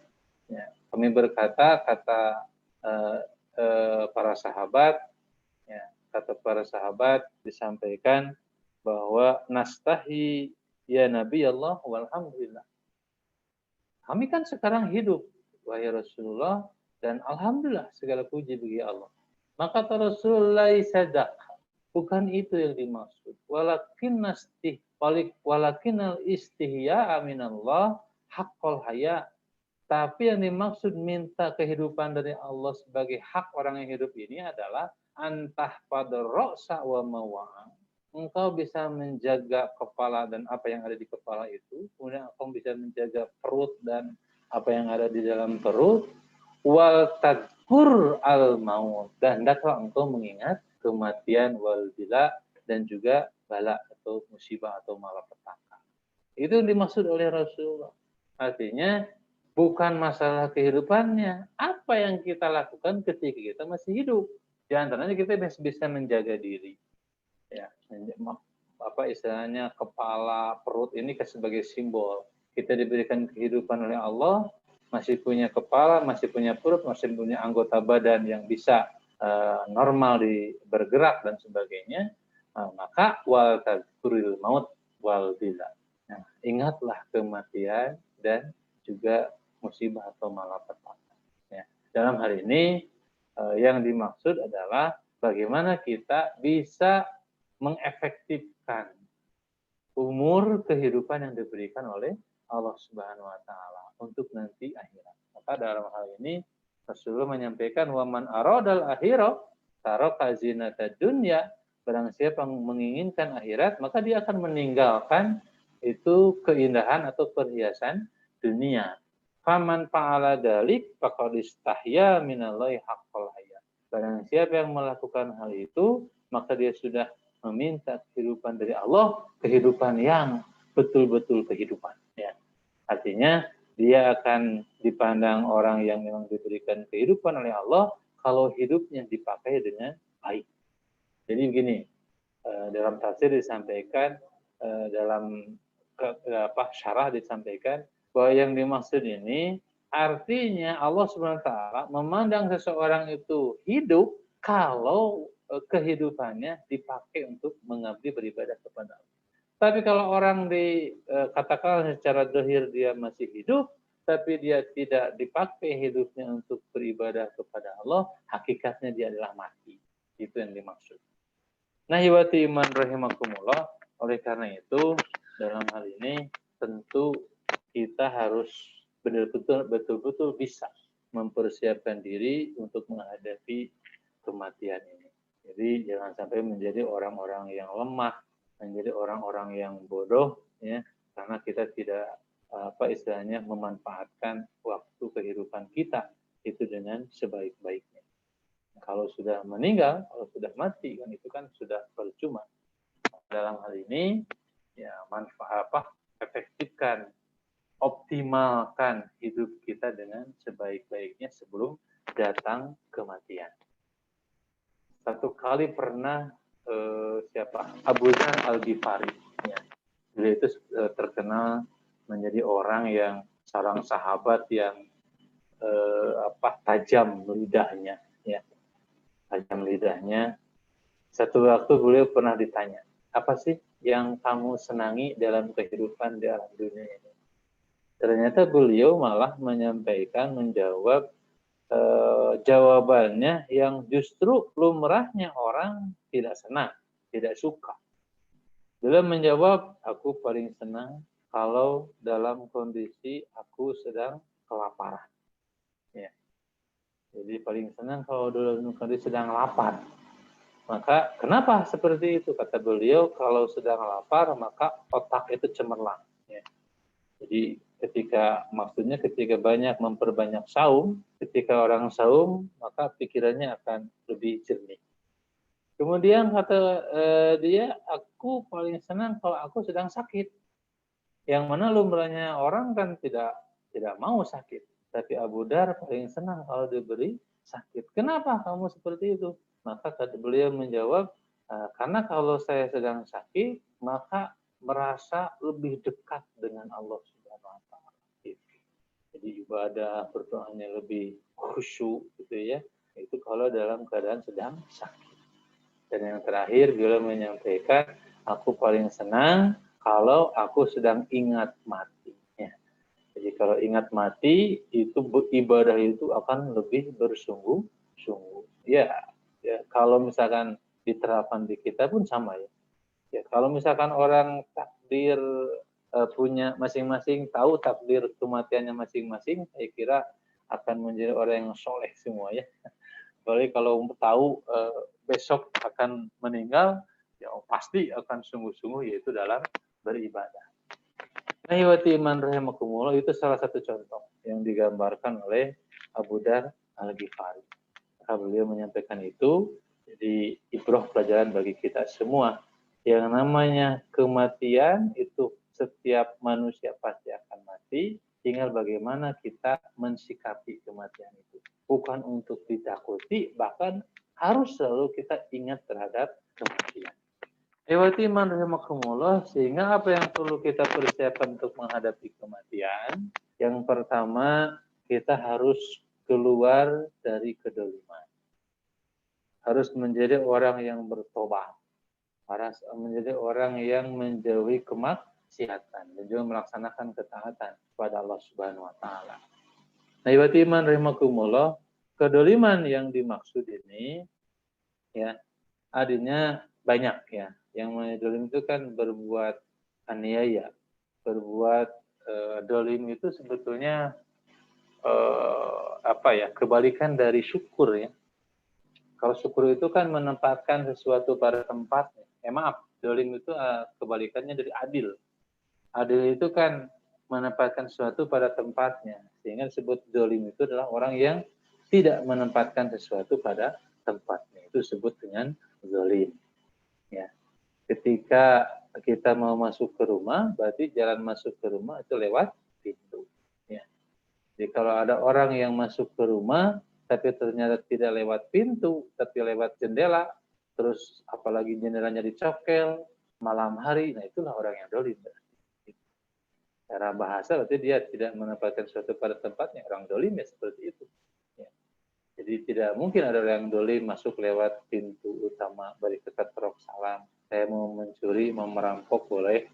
ya, kami berkata, kata para sahabat, ya, kata para sahabat disampaikan bahwa nastahi ya Nabi Allah walhamdulillah. Kami kan sekarang hidup, wahai Rasulullah, dan alhamdulillah segala puji bagi Allah. Maka kata Rasulullah sadak, bukan itu yang dimaksud. Walakinnal istihya minallah haqqal haya. Tapi yang dimaksud minta kehidupan dari Allah sebagai hak orang yang hidup ini adalah antah pada ra'sa wa mawa'an. Engkau bisa menjaga kepala dan apa yang ada di kepala itu. Kemudian engkau bisa menjaga perut dan apa yang ada di dalam perut. Wal tadkur al maut. Dan hendaklah engkau mengingat kematian wal bila dan juga bala atau musibah atau malapetaka. Itu yang dimaksud oleh Rasulullah. Artinya bukan masalah kehidupannya. Apa yang kita lakukan ketika kita masih hidup. Di antaranya kita bisa menjaga diri. Ya, apa istilahnya, kepala, perut ini sebagai simbol. Kita diberikan kehidupan oleh Allah, masih punya kepala, masih punya perut, masih punya anggota badan yang bisa normal bergerak dan sebagainya, maka wal tadkuril maut wal bila. Nah, ingatlah kematian dan juga musibah atau malapetaka. Ya. Dalam hal ini yang dimaksud adalah bagaimana kita bisa mengefektifkan umur kehidupan yang diberikan oleh Allah Subhanahu wa taala untuk nanti akhirat. Maka dalam hal ini Rasulullah menyampaikan waman aradal akhirah taraka zinata dunya, barang siapa yang menginginkan akhirat maka dia akan meninggalkan itu keindahan atau perhiasan dunia. Faman fa'ala dzalik faqad istahya minallahi haqqal haya. Barang siapa yang melakukan hal itu maka dia sudah meminta kehidupan dari Allah, kehidupan yang betul-betul kehidupan. Ya. Artinya dia akan dipandang orang yang memang diberikan kehidupan oleh Allah kalau hidupnya dipakai dengan baik. Jadi begini, dalam tafsir disampaikan, dalam syarah disampaikan bahwa yang dimaksud ini artinya Allah SWT memandang seseorang itu hidup kalau kehidupannya dipakai untuk mengabdi beribadah kepada Allah. Tapi kalau orang katakan secara zahir dia masih hidup, tapi dia tidak dipakai hidupnya untuk beribadah kepada Allah, hakikatnya dia adalah mati. Itu yang dimaksud. Nah, hiwati iman rahimakumullah, oleh karena itu dalam hal ini tentu kita harus betul-betul bisa mempersiapkan diri untuk menghadapi kematian ini. Jadi jangan sampai menjadi orang-orang yang lemah, menjadi orang-orang yang bodoh, ya, karena kita tidak istilahnya memanfaatkan waktu kehidupan kita itu dengan sebaik-baiknya. Kalau sudah meninggal, kalau sudah mati, kan itu kan sudah percuma. Dalam hal ini, ya efektifkan, optimalkan hidup kita dengan sebaik-baiknya sebelum datang kematian. Satu kali pernah Abu Dzar Al-Ghifari, ya. Beliau itu terkenal menjadi orang yang seorang sahabat yang tajam lidahnya, ya. Tajam lidahnya. Satu waktu beliau pernah ditanya, apa sih yang kamu senangi dalam kehidupan di alam dunia ini? Ternyata beliau malah menjawab jawabannya yang justru lumrahnya orang tidak senang, tidak suka. Beliau menjawab, aku paling senang kalau dalam kondisi aku sedang kelaparan. Ya. Jadi paling senang kalau dalam kondisi sedang lapar. Maka kenapa seperti itu? Kata beliau, kalau sedang lapar maka otak itu cemerlang. Ya. Jadi maksudnya ketika banyak memperbanyak saum, ketika orang saum maka pikirannya akan lebih jernih. Kemudian kata dia, aku paling senang kalau aku sedang sakit. Yang mana lumrahnya orang kan tidak mau sakit. Tapi Abu Dzar paling senang kalau diberi sakit. Kenapa kamu seperti itu? Maka kata beliau menjawab, karena kalau saya sedang sakit, maka merasa lebih dekat dengan Allah Subhanahu wa taala. Jadi ibadah berdoanya lebih khusyuk gitu ya. Itu kalau dalam keadaan sedang sakit. Dan yang terakhir beliau menyampaikan, aku paling senang kalau aku sedang ingat mati. Ya. Jadi kalau ingat mati itu ibadah itu akan lebih bersungguh-sungguh. Ya, kalau misalkan diterapkan di kita pun sama ya. Ya, kalau misalkan orang takdir punya masing-masing, tahu takdir kematiannya masing-masing, saya kira akan menjadi orang yang soleh semua ya. Apalagi kalau tahu besok akan meninggal, ya pasti akan sungguh-sungguh yaitu dalam beribadah. Nah, iwati iman rahimakumullah, itu salah satu contoh yang digambarkan oleh Abu Dzar Al-Ghifari. Beliau menyampaikan itu, jadi ibrah pelajaran bagi kita semua. Yang namanya kematian itu setiap manusia pasti akan mati, tinggal bagaimana kita mensikapi kematian itu. Bukan untuk ditakuti, bahkan harus selalu kita ingat terhadap kematian. Iman rahimakumullah, sehingga apa yang perlu kita persiapkan untuk menghadapi kematian? Yang pertama, kita harus keluar dari kedoliman. Harus menjadi orang yang bertobat. Harus menjadi orang yang menjauhi kemaksiatan dan juga melaksanakan ketaatan kepada Allah Subhanahu wa taala. Nah, iman rahimakumullah, kedoliman yang dimaksud ini ya artinya banyak ya. Yang dolim itu kan berbuat aniaya, berbuat dolim itu sebetulnya kebalikan dari syukur ya. Kalau syukur itu kan menempatkan sesuatu pada tempatnya. Maaf, dolim itu kebalikannya dari adil. Adil itu kan menempatkan sesuatu pada tempatnya. Sehingga disebut dolim itu adalah orang yang tidak menempatkan sesuatu pada tempatnya. Itu disebut dengan dolim. Ya. Ketika kita mau masuk ke rumah, berarti jalan masuk ke rumah itu lewat pintu. Ya. Jadi kalau ada orang yang masuk ke rumah, tapi ternyata tidak lewat pintu, tapi lewat jendela, terus apalagi jendelanya dicokel, malam hari, nah itulah orang yang dolim. Cara bahasa berarti dia tidak menempatkan sesuatu pada tempatnya, orang dolim ya seperti itu. Ya. Jadi tidak mungkin ada orang yang dolim masuk lewat pintu utama, beri ketat rok salam, saya mau mencuri, mau merampok, boleh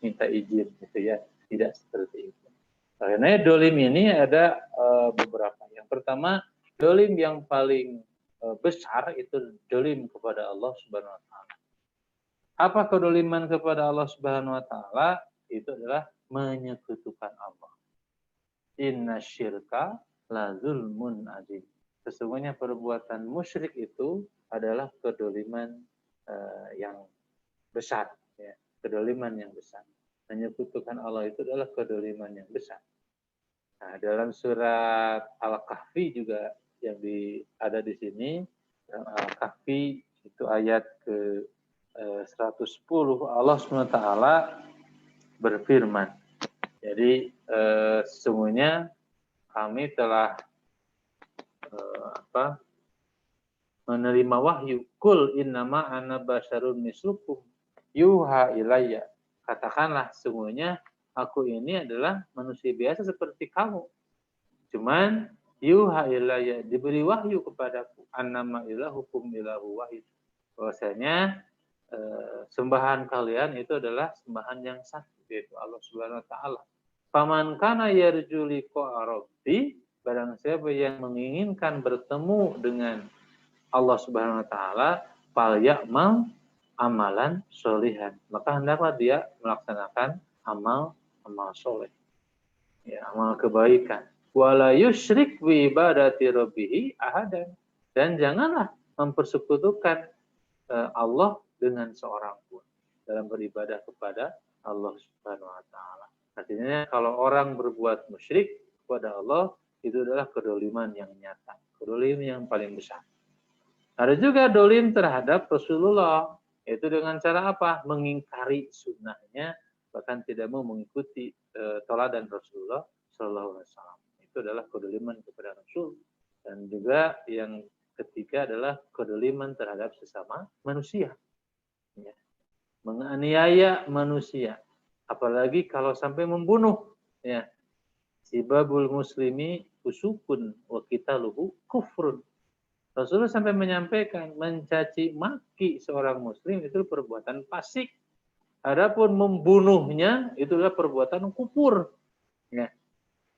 minta izin gitu ya. Tidak seperti itu. Karena dolim ini ada beberapa. Yang pertama, dolim yang paling besar itu dolim kepada Allah Subhanahu wa taala. Apa kedoliman kepada Allah Subhanahu wa taala? Itu adalah menyekutukan Allah. Inna syirka la zulmun adzim. Sesungguhnya perbuatan musyrik itu adalah kedoliman yang besar, ya. Kedoliman yang besar. Menyekutukan Allah itu adalah kedoliman yang besar. Nah, dalam surat Al-Kahfi juga yang ada di sini, Al-Kahfi itu ayat ke 110, Allah SWT berfirman. Jadi sesungguhnya kami telah menerima wahyu. Kul innama ana basyarun mislukum yuha ilayya. Katakanlah sesungguhnya aku ini adalah manusia biasa seperti kamu. Cuman yuha ilayya, diberi wahyu kepadaku. Annama ilahukum ilahu wahid. Bahwasanya sembahan kalian itu adalah sembahan yang satu, yaitu Allah Subhanahu wa taala. Faman kana yarju liqa rabbi, barang siapa yang menginginkan bertemu dengan Allah Subhanahu wa taala, fal ya'mal amalan sholihan. Maka hendaklah dia melaksanakan amal soleh. Ya, amal kebaikan. Wala yusyrik bi ibadati rabbih ahadan. Dan janganlah mempersekutukan Allah dengan seorang pun dalam beribadah kepada Allah Subhanahu wa taala. Artinya kalau orang berbuat musyrik kepada Allah, itu adalah kedoliman yang nyata, kedoliman yang paling besar. Ada juga dolim terhadap Rasulullah, yaitu dengan cara apa? Mengingkari sunnahnya, bahkan tidak mau mengikuti teladan Rasulullah Shallallahu Alaihi Wasallam. Itu adalah kedoliman kepada Rasul. Dan juga yang ketiga adalah kedoliman terhadap sesama manusia. Ya. Menganiaya manusia. Apalagi kalau sampai membunuh. Ya. Sibabul muslimi usukun wa qitaluhu kufrun. Rasulullah sampai menyampaikan mencaci maki seorang muslim itu perbuatan fasik. Adapun membunuhnya itu adalah perbuatan kufur. Ya.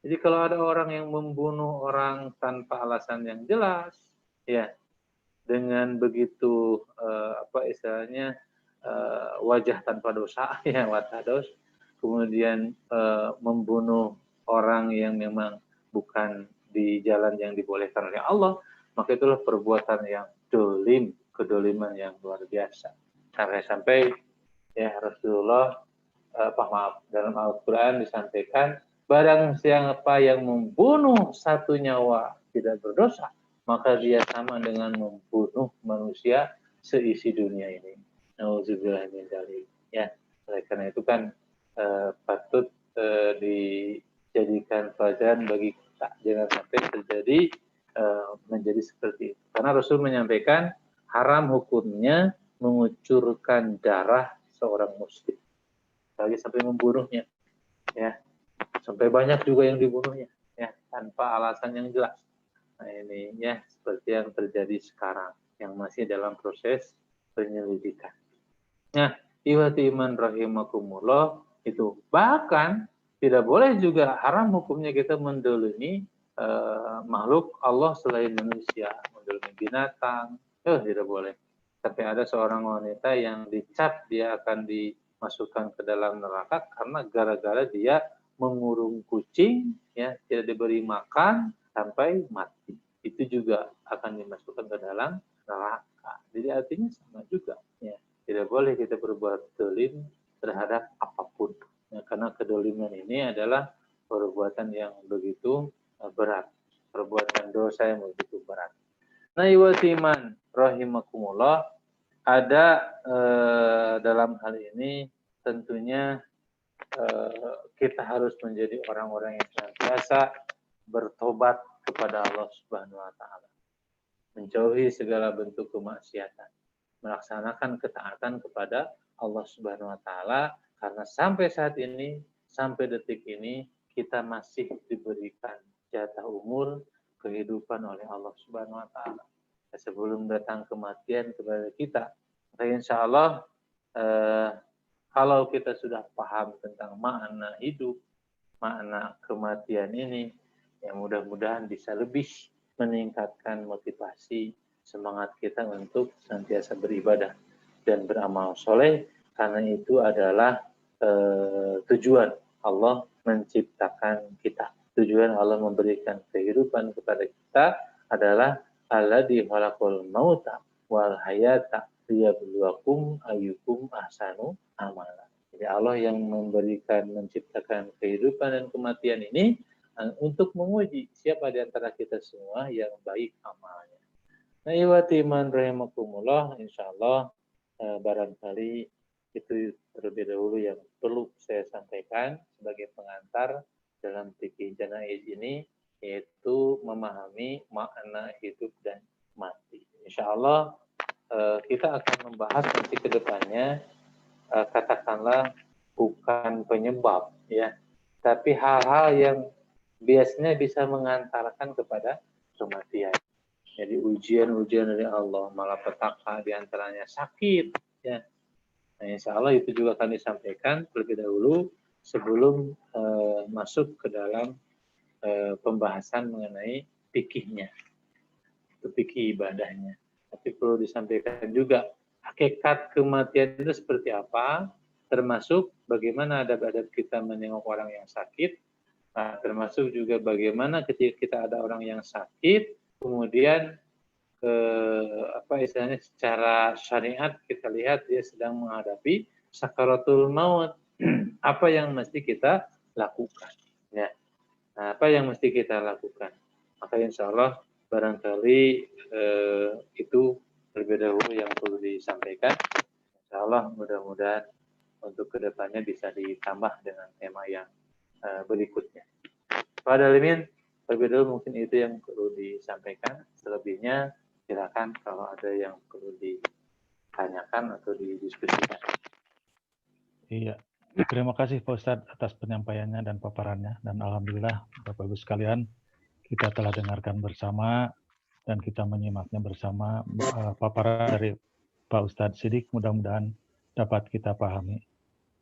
Jadi kalau ada orang yang membunuh orang tanpa alasan yang jelas, ya, dengan begitu wajah tanpa dosa, ya, watados, kemudian membunuh orang yang memang bukan di jalan yang dibolehkan oleh Allah, maka itulah perbuatan yang dolim, kedoliman yang luar biasa. Sampai ya Rasulullah dalam Al-Quran disampaikan, barang siapa yang membunuh satu nyawa tidak berdosa, maka dia sama dengan membunuh manusia seisi dunia ini. Nauzubillah min dzalik. Ya, oleh karena itu kan patut dijadikan pelajaran bagi kita, jangan sampai terjadi menjadi seperti itu. Karena Rasul menyampaikan haram hukumnya mengucurkan darah seorang muslim, lagi sampai membunuhnya, ya, sampai banyak juga yang dibunuhnya, ya, tanpa alasan yang jelas. Nah ini ya seperti yang terjadi sekarang, yang masih dalam proses penyelidikan. Nah, ikhwati iman rahimakumullah, itu bahkan tidak boleh juga haram hukumnya kita mendolimi makhluk Allah selain manusia, mendolimi binatang, tidak boleh. Tapi ada seorang wanita yang dicap dia akan dimasukkan ke dalam neraka karena gara-gara dia mengurung kucing, ya, tidak diberi makan sampai mati. Itu juga akan dimasukkan ke dalam neraka. Jadi artinya sama juga, ya. Tidak boleh kita berbuat dolim terhadap apapun. Ya, karena kedoliman ini adalah perbuatan yang begitu berat. Perbuatan dosa yang begitu berat. Nah, iwatiman rahimakumullah, ada dalam hal ini tentunya kita harus menjadi orang-orang yang senantiasa bertobat kepada Allah Subhanahu wa taala. Menjauhi segala bentuk kemaksiatan, melaksanakan ketaatan kepada Allah Subhanahu wa taala, karena sampai saat ini, sampai detik ini kita masih diberikan jatah umur kehidupan oleh Allah Subhanahu wa taala. Sebelum datang kematian kepada kita, maka insya Allah kalau kita sudah paham tentang makna hidup, makna kematian ini, ya mudah-mudahan bisa lebih meningkatkan motivasi semangat kita untuk senantiasa beribadah dan beramal soleh, karena itu adalah tujuan Allah menciptakan kita. Tujuan Allah memberikan kehidupan kepada kita adalah alladzi khalaqal mauta wal hayata liyabluwakum ayyukum ahsanu amala. Jadi Allah yang menciptakan kehidupan dan kematian ini untuk menguji siapa di antara kita semua yang baik amalnya. Nah, iwati man rahimakumullah, insyaallah barangkali itu terlebih dahulu yang perlu saya sampaikan sebagai pengantar dalam fikih janaiz ini, yaitu memahami makna hidup dan mati. Insyaallah kita akan membahas nanti ke depannya, katakanlah bukan penyebab, ya, tapi hal-hal yang biasanya bisa mengantarkan kepada kematian. Jadi ujian-ujian dari Allah, malapetaka diantaranya sakit, ya. Nah, insya Allah itu juga akan disampaikan terlebih dahulu sebelum masuk ke dalam pembahasan mengenai fikihnya, itu fikih ibadahnya. Tapi perlu disampaikan juga hakikat kematian itu seperti apa, termasuk bagaimana adab-adab kita menengok orang yang sakit, termasuk juga bagaimana ketika kita ada orang yang sakit, kemudian istilahnya secara syariat kita lihat dia sedang menghadapi sakaratul maut, apa yang mesti kita lakukan, ya. Nah, apa yang mesti kita lakukan? Maka insya Allah barangkali itu terlebih dahulu yang perlu disampaikan. Insya Allah mudah-mudahan untuk kedepannya bisa ditambah dengan tema yang berikutnya. Pada Alimin, terlebih dahulu mungkin itu yang perlu disampaikan. Selebihnya silakan kalau ada yang perlu ditanyakan atau didiskusikan. Iya, terima kasih Pak Ustadz atas penyampaiannya dan paparannya. Dan alhamdulillah Bapak Ibu sekalian, kita telah dengarkan bersama dan kita menyimaknya bersama paparan dari Pak Ustadz Siddiq, mudah-mudahan dapat kita pahami.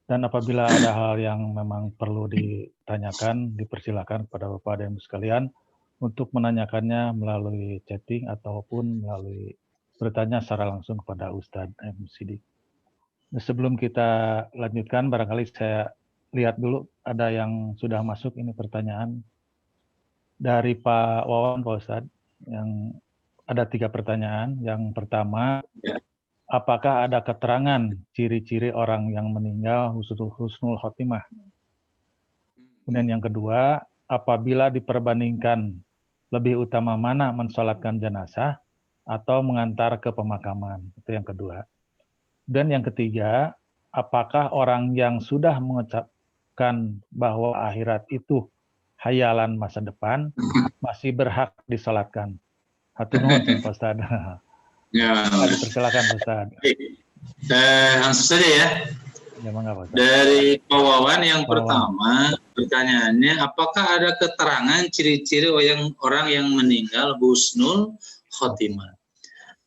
Dan apabila ada hal yang memang perlu ditanyakan, dipersilakan kepada Bapak dan Ibu sekalian untuk menanyakannya melalui chatting ataupun melalui bertanya secara langsung kepada Ustadz M. Siddiq. Nah, sebelum kita lanjutkan, barangkali saya lihat dulu ada yang sudah masuk ini pertanyaan dari Pak Wawan, Pak Ustadz, yang ada 3 pertanyaan. Yang pertama, apakah ada keterangan ciri-ciri orang yang meninggal husnul khotimah? Kemudian yang kedua, apabila diperbandingkan lebih utama mana mensolatkan jenazah atau mengantar ke pemakaman? Itu yang kedua. Dan yang ketiga, apakah orang yang sudah mengucapkan bahwa akhirat itu hayalan masa depan masih berhak disolatkan? Hatur nuhun Pak Ustadz. Ya. Dipersilakan Pak Ustadz. Langsung saja ya. Ya, mangga, Pak Ustaz. Dari Pak Wawan yang Pak Wawan. pertama, pertanyaannya, apakah ada keterangan ciri-ciri orang yang meninggal husnul khotimah?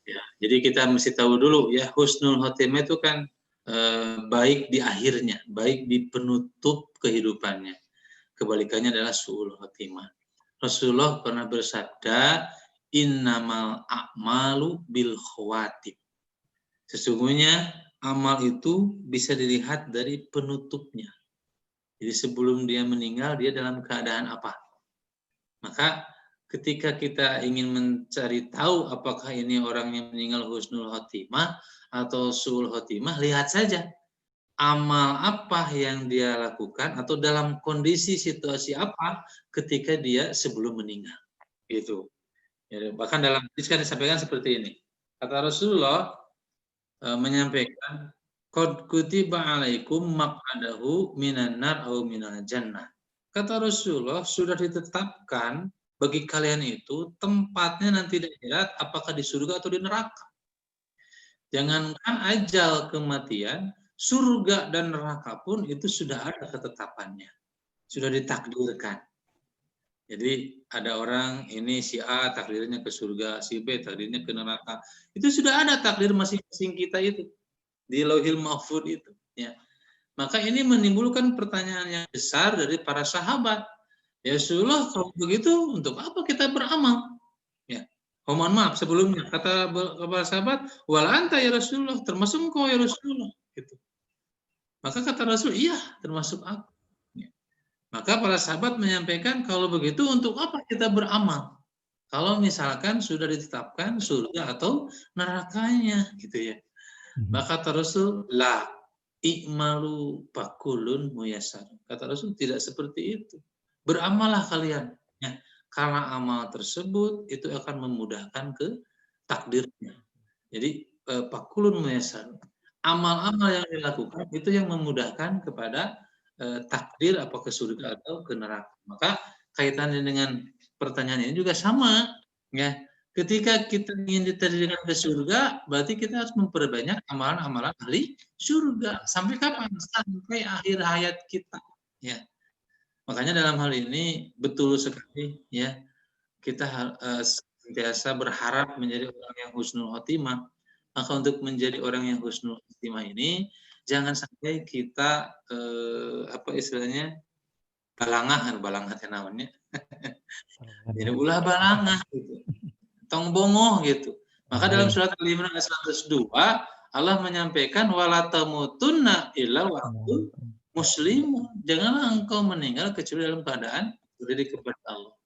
Ya, jadi kita mesti tahu dulu ya, husnul khotimah itu kan baik di akhirnya, baik di penutup kehidupannya. Kebalikannya adalah su'ul khotimah. Rasulullah pernah bersabda, innamal a'malu bil khawatim. Sesungguhnya amal itu bisa dilihat dari penutupnya. Jadi sebelum dia meninggal, dia dalam keadaan apa? Maka ketika kita ingin mencari tahu apakah ini orang yang meninggal husnul khotimah atau su'ul khotimah, lihat saja amal apa yang dia lakukan atau dalam kondisi situasi apa ketika dia sebelum meninggal. Gitu. Ya, bahkan dalam hadis kan disampaikan seperti ini. Kata Rasulullah menyampaikan, qad kutiba alaikum maq'adahu minan nar au minal jannah. Kata Rasulullah, sudah ditetapkan bagi kalian itu tempatnya nanti di akhirat apakah di surga atau di neraka. Jangankan ajal kematian, surga dan neraka pun itu sudah ada ketetapannya. Sudah ditakdirkan. Jadi ada orang ini si A takdirnya ke surga, si B takdirnya ke neraka. Itu sudah ada takdir masing-masing kita itu di Lauhil Mahfuz itu. Ya. Maka ini menimbulkan pertanyaan yang besar dari para sahabat. Ya Rasulullah, kalau begitu untuk apa kita beramal? Ya. Oh, mohon maaf sebelumnya kata para sahabat, wal anta ya Rasulullah, termasuk engkau ya Rasulullah. Gitu. Maka kata Rasul, iya termasuk aku. Maka para sahabat menyampaikan, kalau begitu untuk apa kita beramal? Kalau misalkan sudah ditetapkan surga atau nerakanya, gitu ya. Maka kata Rasul, la i'malu fakulun muyassar. Kata Rasul tidak seperti itu. Beramallah kalian. Ya, karena amal tersebut itu akan memudahkan ke takdirnya. Jadi fakulun muyassar. Amal-amal yang dilakukan itu yang memudahkan kepada takdir apa ke surga atau ke neraka. Maka kaitannya dengan pertanyaan ini juga sama, ya. Ketika kita ingin diterima ke surga, berarti kita harus memperbanyak amalan-amalan ahli surga. Sampai kapan? Sampai akhir hayat kita, ya. Makanya dalam hal ini betul sekali, ya. Kita senantiasa berharap menjadi orang yang husnul khotimah. Maka untuk menjadi orang yang husnul khotimah ini, jangan sampai kita apa istilahnya balangah namanya. Jadi ulah balangah gitu. Tong bongoh gitu. Maka dalam surat Al-Imran ayat 102 Allah menyampaikan wala tamutunna illa wa antum muslimun. Janganlah engkau meninggal kecuali dalam keadaan berdiri kepada Allah.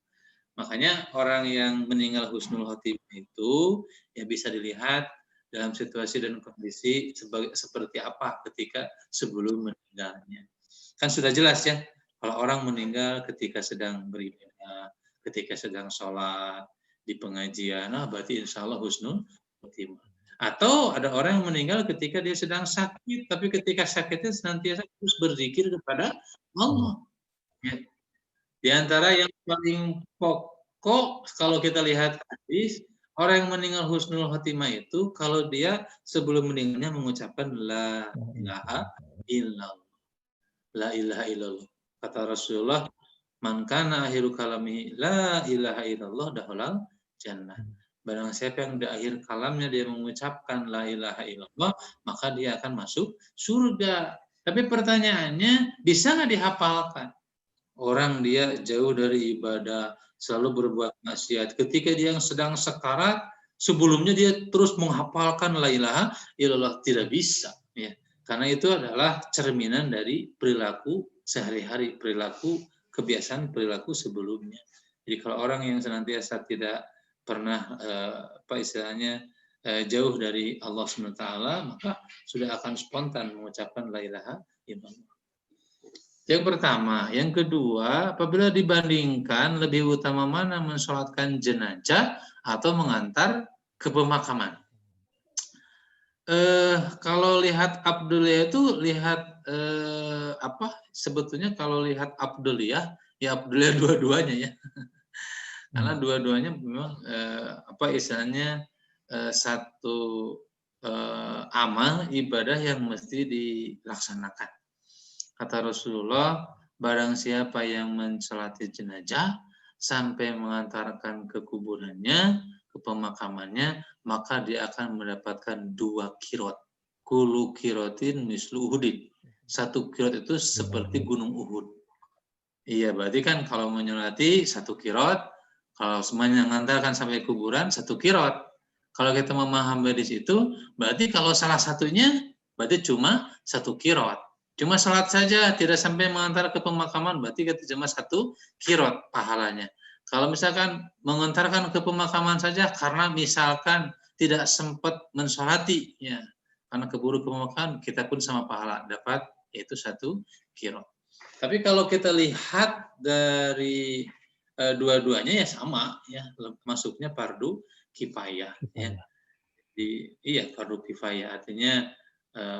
Makanya orang yang meninggal husnul khotimah itu ya bisa dilihat dalam situasi dan kondisi seperti apa ketika sebelum meninggalnya. Kan sudah jelas ya, kalau orang meninggal ketika sedang beribadah, ketika sedang sholat, di pengajian, nah berarti insya Allah husnul khotimah. Atau ada orang yang meninggal ketika dia sedang sakit, tapi ketika sakitnya senantiasa terus berzikir kepada Allah. Ya. Di antara yang paling pokok kalau kita lihat hadis, orang yang meninggal husnul khotimah itu kalau dia sebelum meninggalnya mengucapkan la ilaha illallah. La ilaha illallah. Kata Rasulullah, man kana akhiru kalami la ilaha illallah dakhalal jannah. Barang siapa yang di akhir kalamnya dia mengucapkan la ilaha illallah, maka dia akan masuk surga. Tapi pertanyaannya, bisa nggak dihafalkan? Orang dia jauh dari ibadah, selalu berbuat maksiat. Ketika dia yang sedang sekarat, sebelumnya dia terus menghafalkan la ilaha illallah, tidak bisa. Ya. Karena itu adalah cerminan dari perilaku sehari-hari, perilaku kebiasaan perilaku sebelumnya. Jadi kalau orang yang senantiasa tidak pernah apa istilahnya jauh dari Allah SWT, maka sudah akan spontan mengucapkan la ilaha illallah. Yang pertama, yang kedua, apabila dibandingkan lebih utama mana mensolatkan jenazah atau mengantar ke pemakaman. Kalau lihat Abduliyah itu lihat apa sebetulnya kalau lihat Abduliyah ya Abduliyah dua-duanya ya. Karena dua-duanya memang apa istilahnya satu amal ibadah yang mesti dilaksanakan. Kata Rasulullah, barang siapa yang mensolati jenazah sampai mengantarkan ke kuburannya, ke pemakamannya, maka dia akan mendapatkan 2 kirot. Kulu kirotin mislu Uhudin. 1 kirot itu seperti gunung Uhud. Iya, berarti kan kalau menyolati 1 kirot, kalau semuanya mengantarkan sampai kuburan 1 kirot. Kalau kita memahami di situ, berarti kalau salah satunya, berarti cuma 1 kirot. Cuma salat saja, tidak sampai mengantar ke pemakaman, berarti kita cuma 1 kirot pahalanya. Kalau misalkan mengantarkan ke pemakaman saja, karena misalkan tidak sempat mensolati, ya, karena keburu ke pemakaman, kita pun sama pahala dapat, yaitu 1 kirot. Tapi kalau kita lihat dari dua-duanya ya sama, ya, masuknya fardu kifayah. Ya. Iya, fardu kifayah artinya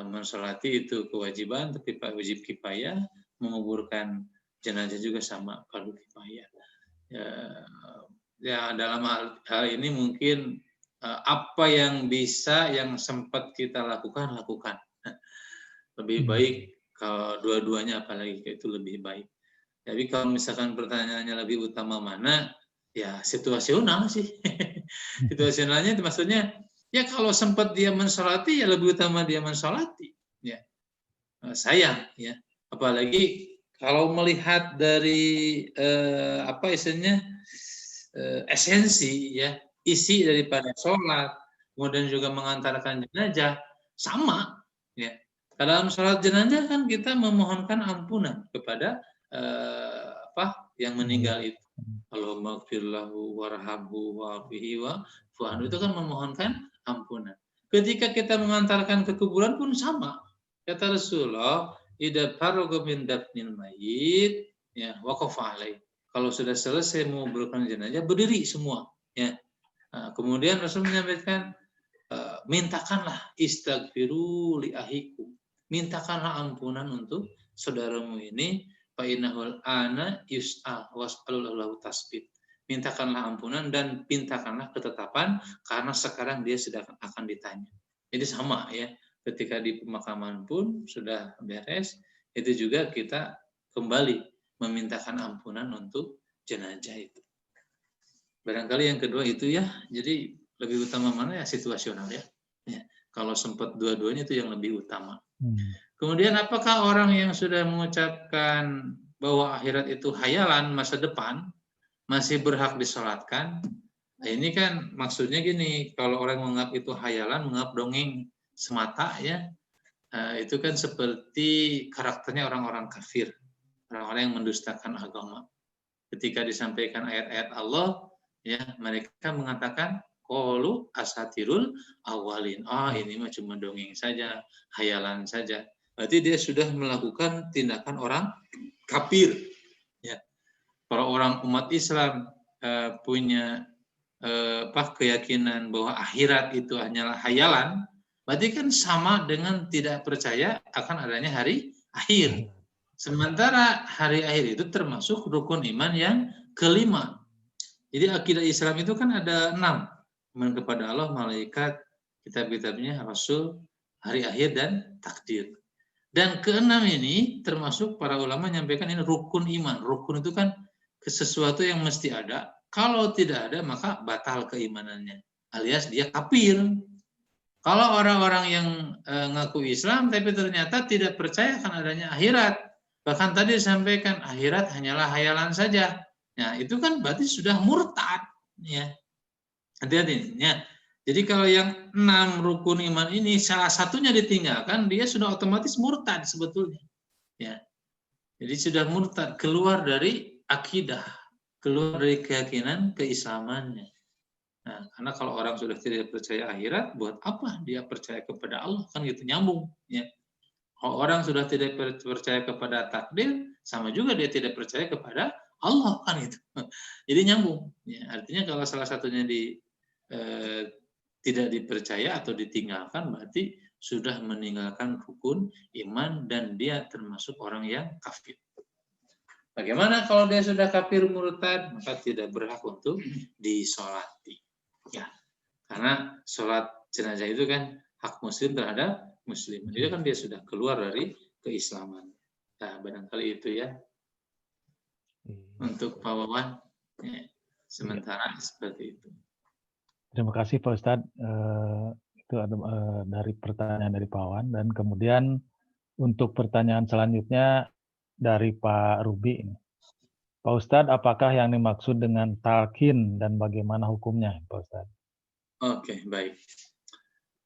mensolati itu kewajiban, tapi wajib kifayah, menguburkan jenazah juga sama fardu kifayah. Ya dalam hal ini mungkin apa yang bisa, yang sempat kita lakukan. Lebih baik kalau dua-duanya, apalagi itu lebih baik. Tapi kalau misalkan pertanyaannya lebih utama mana, ya situasional sih. Situasionalnya itu maksudnya, ya kalau sempat dia mensolati, ya lebih utama dia mensolati. Ya, sayang, ya. Apalagi kalau melihat dari apa istilahnya esensi, ya, isi daripada sholat, kemudian juga mengantarkan jenazah, sama, ya. Dalam sholat jenazah kan kita memohonkan ampunan kepada yang meninggal itu. Allahumma gfirlahu warhamhu wa'afihi wa'fu'anhu, itu kan memohonkan ampunan. Ketika kita mengantarkan ke kuburan pun sama. Kata Rasulullah, idza faragha min dafnil mayyit, ya, waqafa alaih. Kalau sudah selesai menguburkan jenazah, berdiri semua, ya. Nah, kemudian Rasul menyampaikan, mintakanlah istaghfiru li ahikum. Mintakanlah ampunan untuk saudaramu ini, fa'inahul ana yus'al was'alullahu tasbih. Mintakanlah ampunan dan mintakanlah ketetapan, karena sekarang dia sudah akan ditanya. Jadi sama, ya, ketika di pemakaman pun sudah beres, itu juga kita kembali memintakan ampunan untuk jenazah itu. Barangkali yang kedua itu, ya, jadi lebih utama mana, ya, situasional, ya. Ya, kalau sempat dua-duanya itu yang lebih utama. Kemudian apakah orang yang sudah mengucapkan bahwa akhirat itu hayalan, masa depan, masih berhak disolatkan? Nah, ini kan maksudnya gini, kalau orang menganggap itu hayalan, menganggap dongeng semata, ya, itu kan seperti karakternya orang-orang kafir, orang-orang yang mendustakan agama. Ketika disampaikan ayat-ayat Allah, ya, mereka mengatakan, qalu asatirul awalin. Ini mah cuma dongeng saja, hayalan saja. Berarti dia sudah melakukan tindakan orang kafir. Ya. Para orang umat Islam punya keyakinan bahwa akhirat itu hanyalah hayalan, berarti kan sama dengan tidak percaya akan adanya hari akhir. Sementara hari akhir itu termasuk rukun iman yang kelima. Jadi akidah Islam itu kan ada 6. Iman kepada Allah, malaikat, kitab-kitabnya, Rasul, hari akhir, dan takdir. Dan keenam ini termasuk para ulama menyampaikan ini rukun iman. Rukun itu kan sesuatu yang mesti ada. Kalau tidak ada maka batal keimanannya, alias dia kafir. Kalau orang-orang yang ngaku Islam tapi ternyata tidak percaya akan adanya akhirat, bahkan tadi disampaikan akhirat hanyalah hayalan saja. Nah, itu kan berarti sudah murtad, ya. Hati-hati, ya. Jadi kalau yang 6 rukun iman ini salah satunya ditinggalkan, dia sudah otomatis murtad sebetulnya. Ya. Jadi sudah murtad, keluar dari akidah, keluar dari keyakinan keislamannya. Nah, karena kalau orang sudah tidak percaya akhirat, buat apa dia percaya kepada Allah? Kan gitu, nyambung, ya. Kalau orang sudah tidak percaya kepada takdir, sama juga dia tidak percaya kepada Allah, kan itu. Jadi nyambung. Ya, artinya kalau salah satunya tidak dipercaya atau ditinggalkan, berarti sudah meninggalkan rukun iman dan dia termasuk orang yang kafir. Bagaimana kalau dia sudah kafir murtad? Maka tidak berhak untuk disolati. Ya, karena sholat jenazah itu kan hak muslim terhadap muslim. Itu kan dia sudah keluar dari keislaman. Nah, barangkali itu ya untuk Pak Wawan. Ya, sementara seperti itu. Terima kasih Pak Ustadz. Itu ada dari pertanyaan dari Pak Wawan, dan kemudian untuk pertanyaan selanjutnya dari Pak Ruby. Pak Ustadz, apakah yang dimaksud dengan talqin dan bagaimana hukumnya, Pak Ustadz? Oke, baik.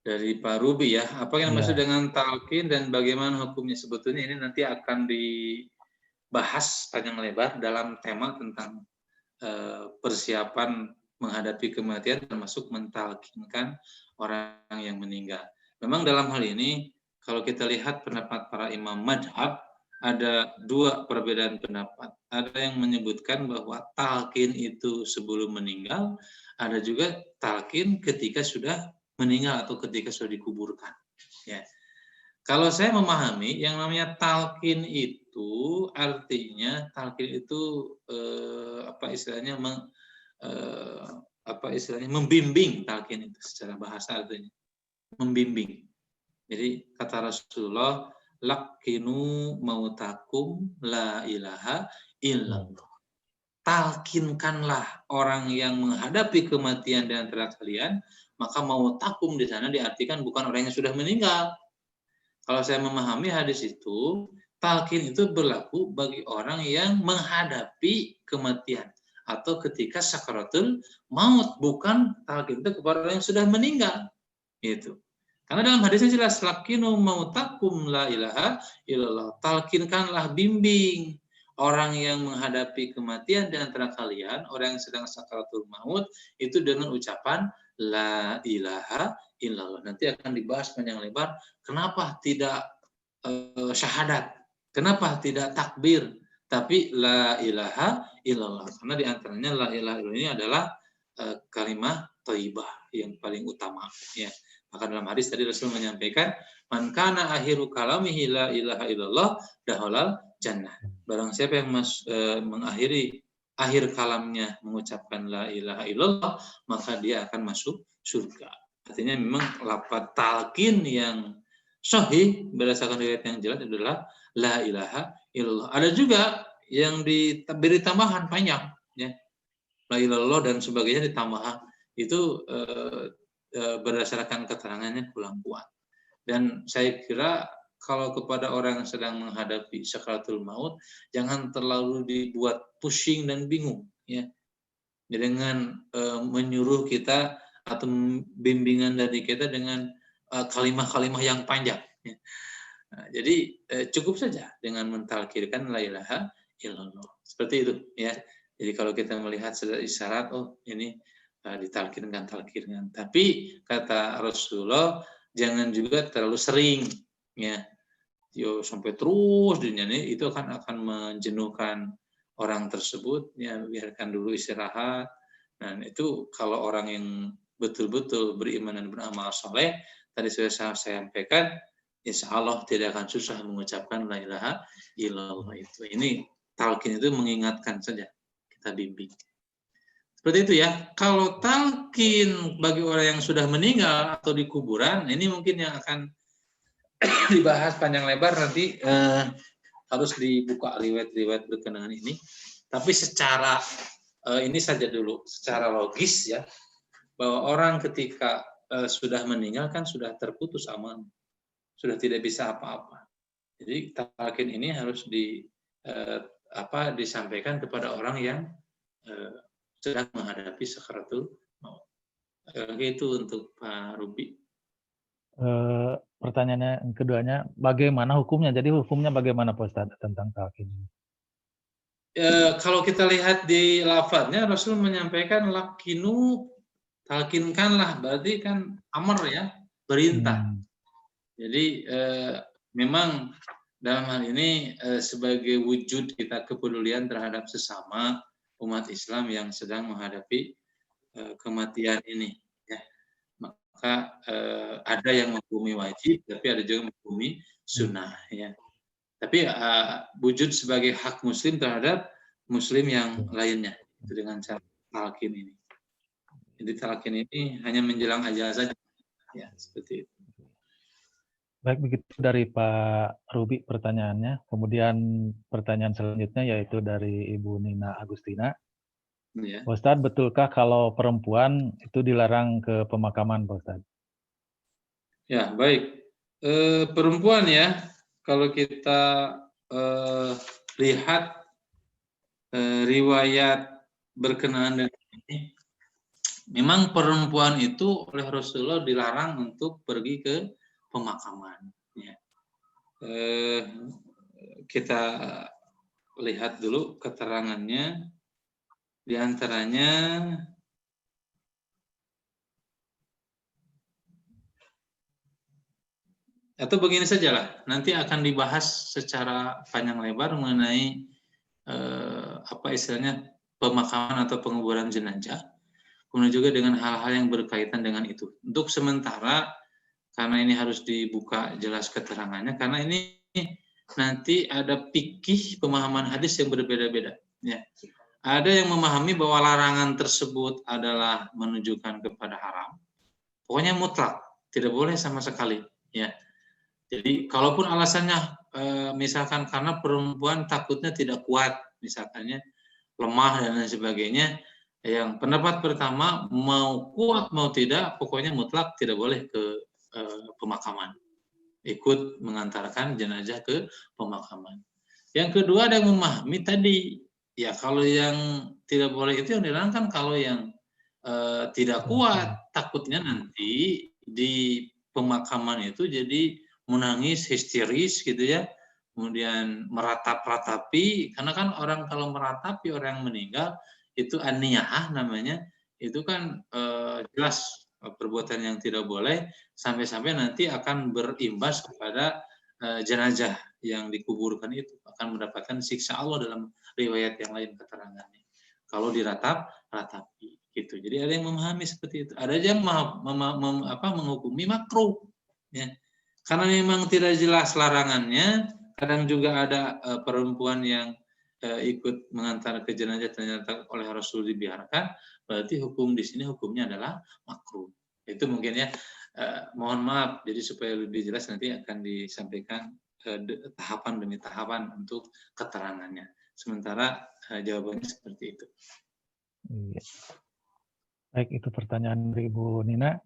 Dari Pak Ruby ya, apa yang dimaksud dengan talqin dan bagaimana hukumnya? Sebetulnya ini nanti akan dibahas panjang lebar dalam tema tentang persiapan menghadapi kematian, termasuk mentalkinkan orang yang meninggal. Memang dalam hal ini, kalau kita lihat pendapat para imam madhab, ada dua perbedaan pendapat. Ada yang menyebutkan bahwa talqin itu sebelum meninggal, ada juga talqin ketika sudah meninggal atau ketika sudah dikuburkan. Ya. Kalau saya memahami, yang namanya talqin itu artinya talqin itu membimbing. Talqin itu secara bahasa artinya membimbing. Jadi kata Rasulullah, laqinu mautakum la ilaha illallah. Talkinkanlah orang yang menghadapi kematian di antara kalian, maka mautakum di sana diartikan bukan orang yang sudah meninggal. Kalau saya memahami hadis itu, talqin itu berlaku bagi orang yang menghadapi kematian atau ketika sakaratul maut, bukan talqin itu kepada orang yang sudah meninggal. Gitu. Karena dalam hadisnya jelas, laqinu mautakum la ilaha illallah. Talqinkanlah, bimbing orang yang menghadapi kematian di antara kalian, orang yang sedang sakaratul maut, itu dengan ucapan la ilaha illallah. Nanti akan dibahas panjang lebar, kenapa tidak syahadat, kenapa tidak takbir, tapi la ilaha illallah. Karena di antaranya la ilaha illallah ini adalah kalimah thayyibah yang paling utama. Ya. Maka dalam hadis tadi Rasul menyampaikan, man kana akhiru kalamihi la ilaha illallah dakhalal jannah. Barang siapa yang mengakhiri akhir kalamnya mengucapkan la ilaha illallah, maka dia akan masuk surga. Artinya memang lafaz talqin yang sahih berdasarkan riwayat yang jelas adalah la ilaha illallah. Ada juga yang diberi tambahan panjang, ya, la ilallah dan sebagainya ditambah. Itu berdasarkan keterangannya kurang kuat. Dan saya kira kalau kepada orang yang sedang menghadapi sakaratul maut, jangan terlalu dibuat pusing dan bingung, ya, dengan menyuruh kita atau bimbingan dari kita dengan kalimah-kalimah yang panjang. Ya. Nah, jadi cukup saja dengan mentalkirkan la ilaha illallah. Seperti itu, ya. Jadi kalau kita melihat isyarat, oh ini ditalkirkan. Tapi kata Rasulullah, jangan juga terlalu sering, ya. Yo sampai terus dinyanyi, itu akan menjenuhkan orang tersebut, ya, biarkan dulu istirahat. Dan itu kalau orang yang betul-betul beriman dan beramal soleh, tadi sudah saya sampaikan, insya Allah tidak akan susah mengucapkan la ilaha illallah itu. Ini talqin itu mengingatkan saja, kita bimbing. Seperti itu ya. Kalau talqin bagi orang yang sudah meninggal atau di kuburan, ini mungkin yang akan dibahas panjang lebar nanti, harus dibuka riwayat-riwayat berkenaan ini. Tapi secara ini saja dulu, secara logis ya, bahwa orang ketika sudah meninggal kan sudah terputus amal, sudah tidak bisa apa-apa. Jadi talqin ini harus disampaikan kepada orang yang sedang menghadapi sakaratul maut. Itu untuk Pak Ruby. Pertanyaannya yang keduanya, bagaimana hukumnya? Jadi hukumnya bagaimana Pak Ustadz tentang talqin ini? Kalau kita lihat di lafadznya, Rasul menyampaikan laqinu, talqinkanlah, berarti kan amr ya, perintah. Jadi memang dalam hal ini sebagai wujud kita kepedulian terhadap sesama umat Islam yang sedang menghadapi kematian ini, ya. Maka ada yang menghukumi wajib, tapi ada juga menghukumi sunnah, ya. Tapi wujud sebagai hak muslim terhadap muslim yang lainnya, itu dengan cara talqin ini. Jadi talqin ini hanya menjelang ajal saja, ya, seperti itu. Baik, begitu dari Pak Ruby pertanyaannya. Kemudian pertanyaan selanjutnya yaitu dari Ibu Nina Agustina. Ya. Pak Ustadz, betulkah kalau perempuan itu dilarang ke pemakaman, Pak Ustadz? Ya, baik. Perempuan ya, kalau kita lihat riwayat berkenaan dengan ini, memang perempuan itu oleh Rasulullah dilarang untuk pergi ke pemakaman. Ya. Kita lihat dulu keterangannya. Di antaranya atau begini sajalah, nanti akan dibahas secara panjang lebar mengenai apa istilahnya pemakaman atau penguburan jenazah, kemudian juga dengan hal-hal yang berkaitan dengan itu. Untuk sementara, karena ini harus dibuka jelas keterangannya, karena ini nanti ada fikih pemahaman hadis yang berbeda-beda. Ya. Ada yang memahami bahwa larangan tersebut adalah menunjukkan kepada haram, pokoknya mutlak, tidak boleh sama sekali. Ya. Jadi kalaupun alasannya misalkan karena perempuan takutnya tidak kuat, misalkannya lemah dan lain sebagainya, yang pendapat pertama mau kuat mau tidak, pokoknya mutlak tidak boleh ke pemakaman, ikut mengantarkan jenazah ke pemakaman. Yang kedua ada yang memahami tadi, ya kalau yang tidak boleh itu yang dilarang kalau yang tidak kuat, takutnya nanti di pemakaman itu jadi menangis histeris gitu ya, kemudian meratap-ratapi, karena kan orang kalau meratapi orang yang meninggal itu aniyah namanya, itu kan jelas perbuatan yang tidak boleh, sampai-sampai nanti akan berimbas kepada jenazah yang dikuburkan itu akan mendapatkan siksa Allah dalam riwayat yang lain keterangannya. Kalau ratapi gitu. Jadi ada yang memahami seperti itu. Ada yang menghukumi makruh. Ya. Karena memang tidak jelas larangannya, kadang juga ada perempuan yang ikut mengantar ke jenazah ternyata oleh Rasul dibiarkan, berarti hukum di sini hukumnya adalah makruh. Itu mungkin ya, mohon maaf, jadi supaya lebih jelas nanti akan disampaikan tahapan demi tahapan untuk keterangannya. Sementara jawabannya seperti itu. Iya. Baik, itu pertanyaan dari Ibu Nina.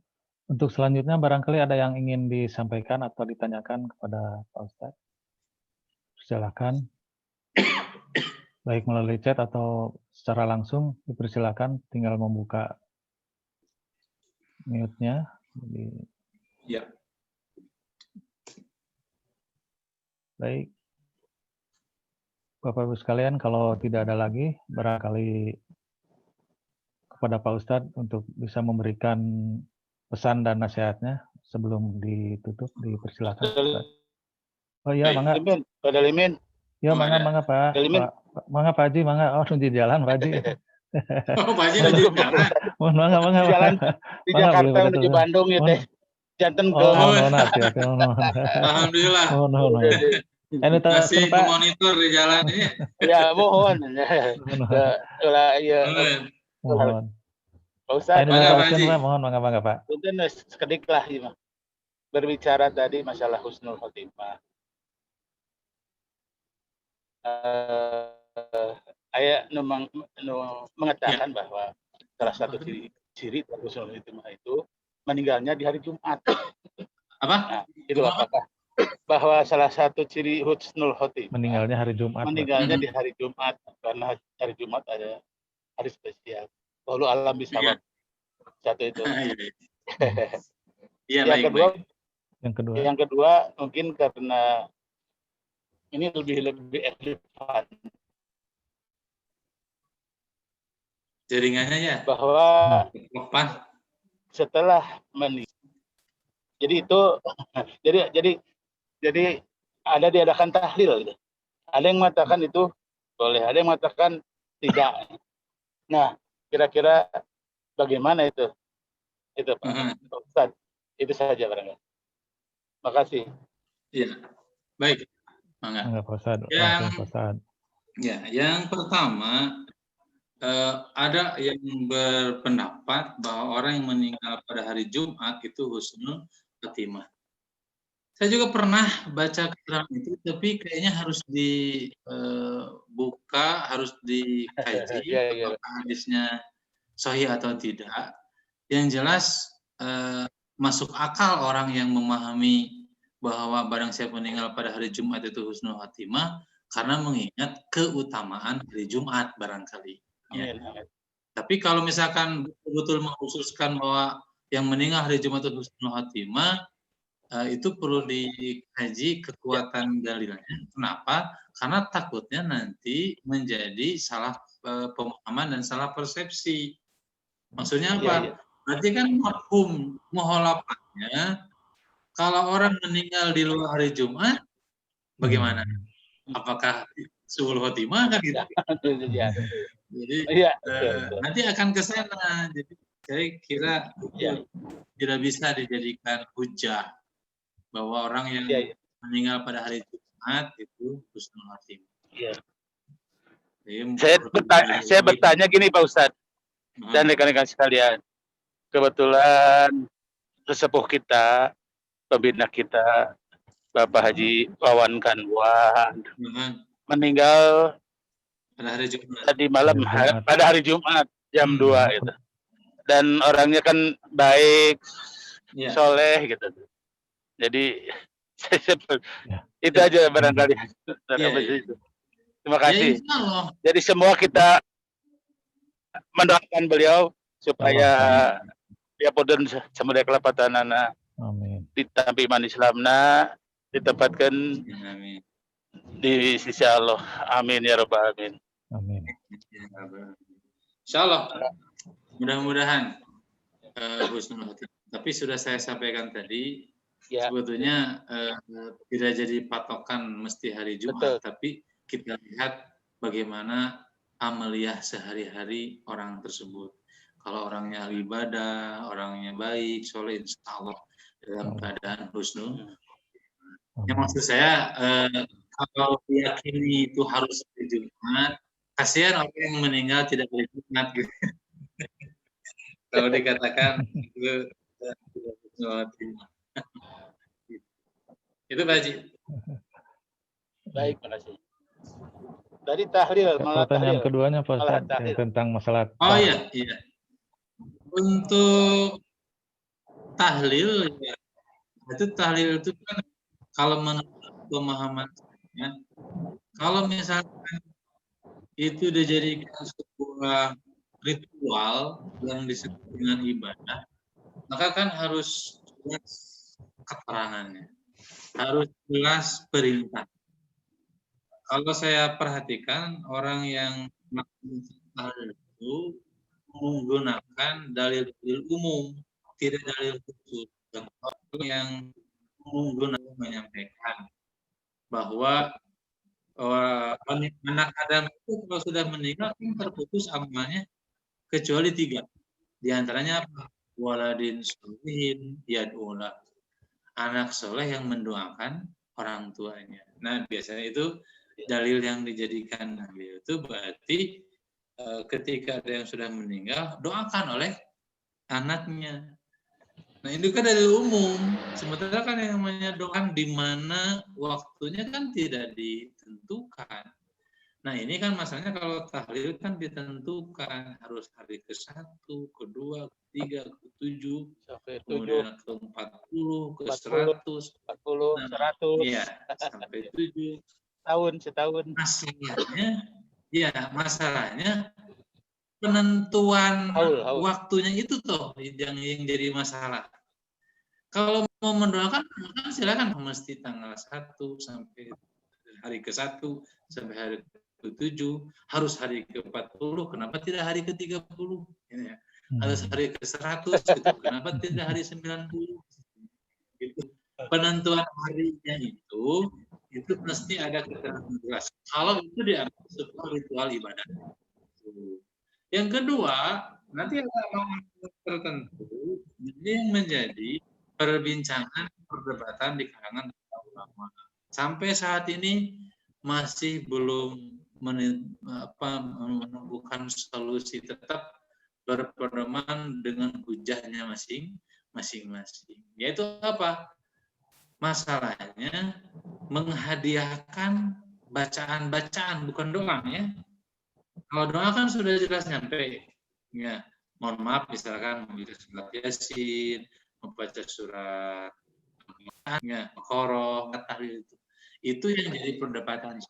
Untuk selanjutnya barangkali ada yang ingin disampaikan atau ditanyakan kepada Pak Ustadz. Silakan. Baik melalui chat atau secara langsung, dipersilakan tinggal membuka mute-nya. Ya. Baik. Bapak Ibu sekalian, kalau tidak ada lagi, barangkali kepada Pak Ustadz untuk bisa memberikan pesan dan nasihatnya sebelum ditutup, dipersilakan. Oh iya, mangga. Pada Limin. Ya, mangga Pak. Mangga Pak Haji, mangga. Oh, di jalan Pak Haji. Oh, Pak Haji di jalan. Mangga. Jalan di Jakarta menuju Bandung ya teh. Janten ke. Alhamdulillah. Masih memonitor di jalan ini. Ya, mohon. Mohon. Pak Ustadz, mohon mangga Pak. Mungkin sekedik lah ya, berbicara tadi masalah husnul khotimah. Saya mengatakan bahwa salah satu ciri husnul khotimah itu meninggalnya di hari Jumat. Apa? Nah, itu apakah bahwa salah satu ciri husnul khotimah meninggalnya hari Jumat. Meninggalnya di hari Jumat, karena hari Jumat ada hari spesial. Lalu alam bisa satu itu. Iya, yang kedua mungkin karena ini lebih elevan. Jaringannya ya. Bahwa setelah meninggal, jadi itu jadi ada diadakan tahlil gitu. Ada yang mengatakan itu boleh, ada yang mengatakan tidak. Nah, kira-kira bagaimana itu? Itu Pak Ustadz. Itu saja barangkali. Makasih. Iya. Baik. Mangga Pak Ustadz. Yang pertama ada yang berpendapat bahwa orang yang meninggal pada hari Jumat itu husnul khotimah. Saya juga pernah baca keterangan itu, tapi kayaknya harus dibuka, harus dikaji apakah hadisnya sahih atau tidak. Yang jelas masuk akal orang yang memahami bahwa barang siapa meninggal pada hari Jumat itu husnul khotimah karena mengingat keutamaan hari Jumat barangkali. Ya. Tapi kalau misalkan betul-betul mengkhususkan bahwa yang meninggal hari Jumat itu husnul khotimah, itu perlu dikaji kekuatan dalilnya. Kenapa? Karena takutnya nanti menjadi salah pemahaman dan salah persepsi. Maksudnya apa? Berarti kan mafhum mukhalafatnya, kalau orang meninggal di luar hari Jumat, bagaimana? Apakah suhul khotimah kan gitu? Jadi nanti akan ke sana. Jadi saya kira tidak bisa dijadikan hujah bahwa orang yang meninggal pada hari Jumat itu husnul khotimah. Saya bertanya gini Pak Ustadz dan rekan-rekan sekalian. Kebetulan sesepuh kita, pembina kita, Bapak Haji Wawan Kanwan, meninggal pada hari Jumat. Tadi malam pada hari Jumat jam 2 itu. Dan orangnya kan baik, soleh gitu. Jadi itu aja barangkali. Terima kasih. Jadi semua kita mendoakan beliau supaya dia pun semua kelapatanana ditampi iman Islamna ditempatkan di sisi Allah. Amin ya rabbal alamin. Amin. Insyaallah. Mudah-mudahan husnul khotimah. Tapi sudah saya sampaikan tadi, sebetulnya tidak jadi patokan mesti hari Jumat, tapi kita lihat bagaimana amaliyah sehari-hari orang tersebut. Kalau orangnya ahli ibadah, orangnya baik, soleh, insya Allah dalam keadaan husnul. Yang maksud saya, kalau diyakini itu harus hari Jumat, kasihan orang yang meninggal tidak hari Jumat. Gitu. Kalau dikatakan itu itu Pak Haji. Baik, makasih. Dari tahlil, pertanyaan keduanya Pak Ustaz, tentang masalah. Oh iya. Untuk tahlil, ya, itu tahlil itu kan kalau menurut pemahaman saya, kalau misalkan itu dijadikan sebuah ritual yang disebut dengan ibadah, maka kan harus jelas keterangannya, harus jelas perintah. Kalau saya perhatikan orang yang melakukan itu menggunakan dalil-dalil umum, tidak dalil khusus. Dan orang yang menggunakan menyampaikan bahwa anak Adam itu kalau sudah meninggal kan terputus amalnya kecuali 3. Di antaranya apa? Waladin sholihin yad'ulah. Anak soleh yang mendoakan orang tuanya. Nah, biasanya itu dalil yang dijadikan dalil itu berarti ketika ada yang sudah meninggal, doakan oleh anaknya. Nah, itu kan dalil umum. Sementara kan yang namanya doa di mana waktunya kan tidak ditentukan. Nah, ini kan masalahnya kalau tahlil kan ditentukan. Harus hari ke-1, ke-2, ke-3, ke-7, kemudian ke-40, ke-100. 40, 100. Iya, sampai 7. Setahun. Masalahnya penentuan waktunya itu toh yang jadi masalah. Kalau mau mendoakan silakan, mesti tanggal 1 sampai hari ke-1 sampai hari ke-7, harus hari ke-40, kenapa tidak hari ke-30? Ya. Harus hari ke-100 gitu. Kenapa tidak hari 90? Gitu. Penentuan harinya itu mesti ada keterangan jelas. Kalau itu dianggap sebuah ritual ibadah. Yang kedua, nanti ada orang tertentu yang menjadi perbincangan, perdebatan di kalangan ulama. Sampai saat ini masih belum menemukan solusi, tetap berpedoman dengan hujahnya masing-masing. Yaitu apa? Masalahnya menghadiahkan bacaan-bacaan, bukan doa ya. Kalau doa kan sudah jelas nyampe. Ya, mohon maaf misalkan membaca surat Yasin, membaca surat Al-Qur'an, tahlil itu. Itu yang jadi perdebatan.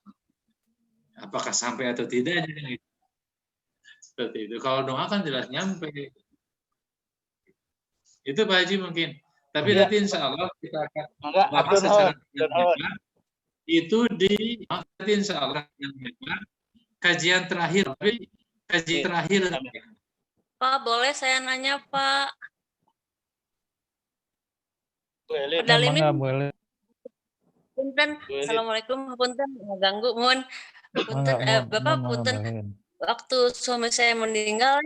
Apakah sampai atau tidak? Seperti itu. Kalau doa kan jelas nyampe. Itu Pak Haji mungkin. Tapi nanti insya Allah kita akan bahas secara lebar. Itu di nanti insya Allah yang lebar. Kajian terakhir. Tapi kajian terakhir. Pak, boleh saya nanya, Pak? Padahal ini boleh. Punten, assalamualaikum, punten, ganggu, mohon, punten, Bapak, punten, waktu suami saya meninggal,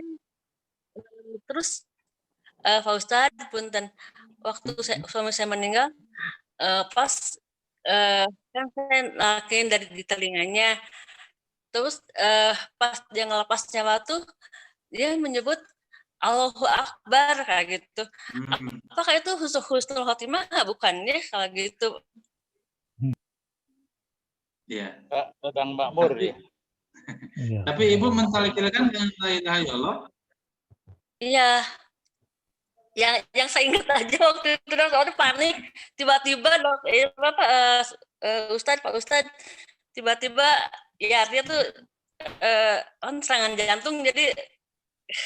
terus Pak Ustadz, punten, waktu suami saya meninggal, pas kan saya lakuin dari di telinganya, terus pas dia ngelepas nyawa tuh, dia menyebut Allahu Akbar kayak gitu. Apakah itu husnul khotimah? Bukannya kalau gitu. Ya. Tentang makmur ya. Tapi Ibu mentalkirkan dengan la ilaha illallah? Iya. Yang saya ingat aja waktu itu soalnya panik, tiba-tiba Pak Ustadz tiba-tiba ya artinya tuh serangan jantung, jadi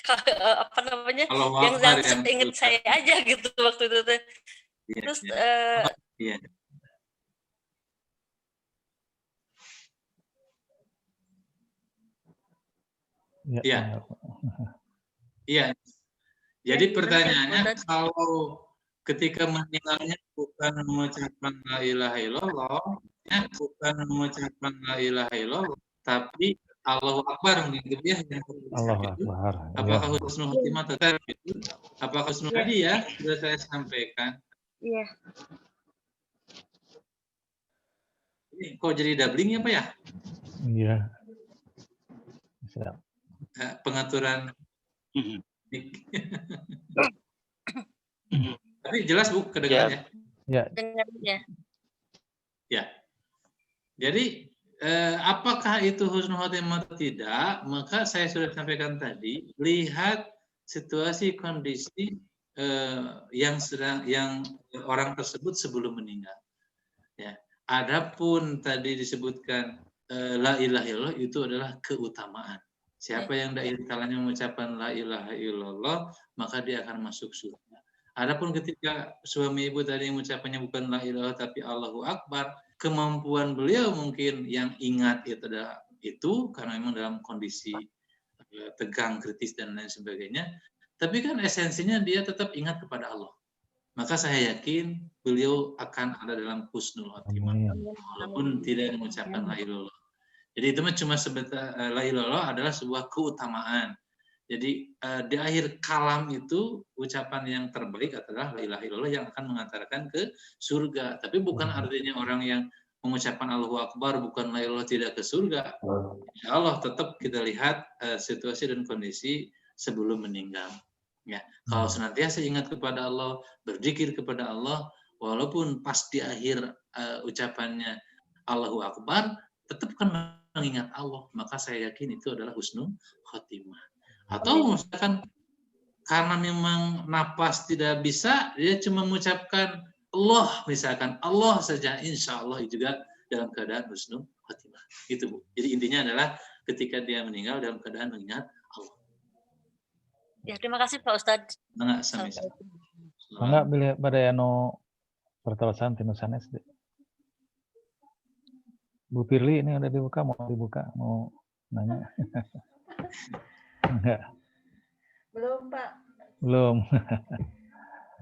apa namanya yang ingat saya aja gitu waktu itu tuh. Terus Iya. Jadi pertanyaannya, kalau ketika meninggalnya bukan mengucapkan la ilaha illallah, bukan mengucapkan la ilaha illallah, tapi Allahu Akbar gitu ya. Allahu Akbar. Apakah husnul khotimah tetap itu? Apakah husnul tadi ya sudah saya sampaikan? Iya. Ini kok jadi doubling ya Pak ya? Iya. Pengaturan. Tapi jelas Bu kedengarannya? Ya. Ya. Jadi apakah itu husnul khotimah atau tidak? Maka saya sudah sampaikan tadi, lihat situasi kondisi yang orang tersebut sebelum meninggal. Ya. Adapun tadi disebutkan la ilaha illallah itu adalah keutamaan. Siapa yang kalanya mengucapkan la ilaha illallah, maka dia akan masuk surga. Adapun ketika suami ibu tadi mengucapkannya bukan la ilaha tapi Allahu Akbar, kemampuan beliau mungkin yang ingat itu adalah itu karena memang dalam kondisi tegang, kritis dan lain sebagainya. Tapi kan esensinya dia tetap ingat kepada Allah. Maka saya yakin beliau akan ada dalam husnul khotimah walaupun tidak mengucapkan la ilallah. Jadi itu cuma sebentar, la ilallah adalah sebuah keutamaan. Jadi di akhir kalam itu ucapan yang terbaik adalah la ilaha illallah yang akan mengantarkan ke surga. Tapi bukan artinya orang yang mengucapkan Allahu Akbar bukan la ilallah tidak ke surga. Insya Allah tetap kita lihat situasi dan kondisi sebelum meninggal. Ya, kalau senantiasa ingat kepada Allah, berzikir kepada Allah, walaupun pas di akhir ucapannya Allahu Akbar, tetap kan mengingat Allah, maka saya yakin itu adalah husnul khotimah. Atau misalkan karena memang napas tidak bisa, dia cuma mengucapkan Allah, misalkan Allah saja, insya Allah juga dalam keadaan husnul khotimah. Itu Bu. Jadi intinya adalah ketika dia meninggal dalam keadaan mengingat Allah. Ya, terima kasih Pak Ustadz. Enggak bila pada anu pertelasan tinu sanes deh. Bu Firly ini udah dibuka, mau nanya. Enggak. Belum Pak. Belum.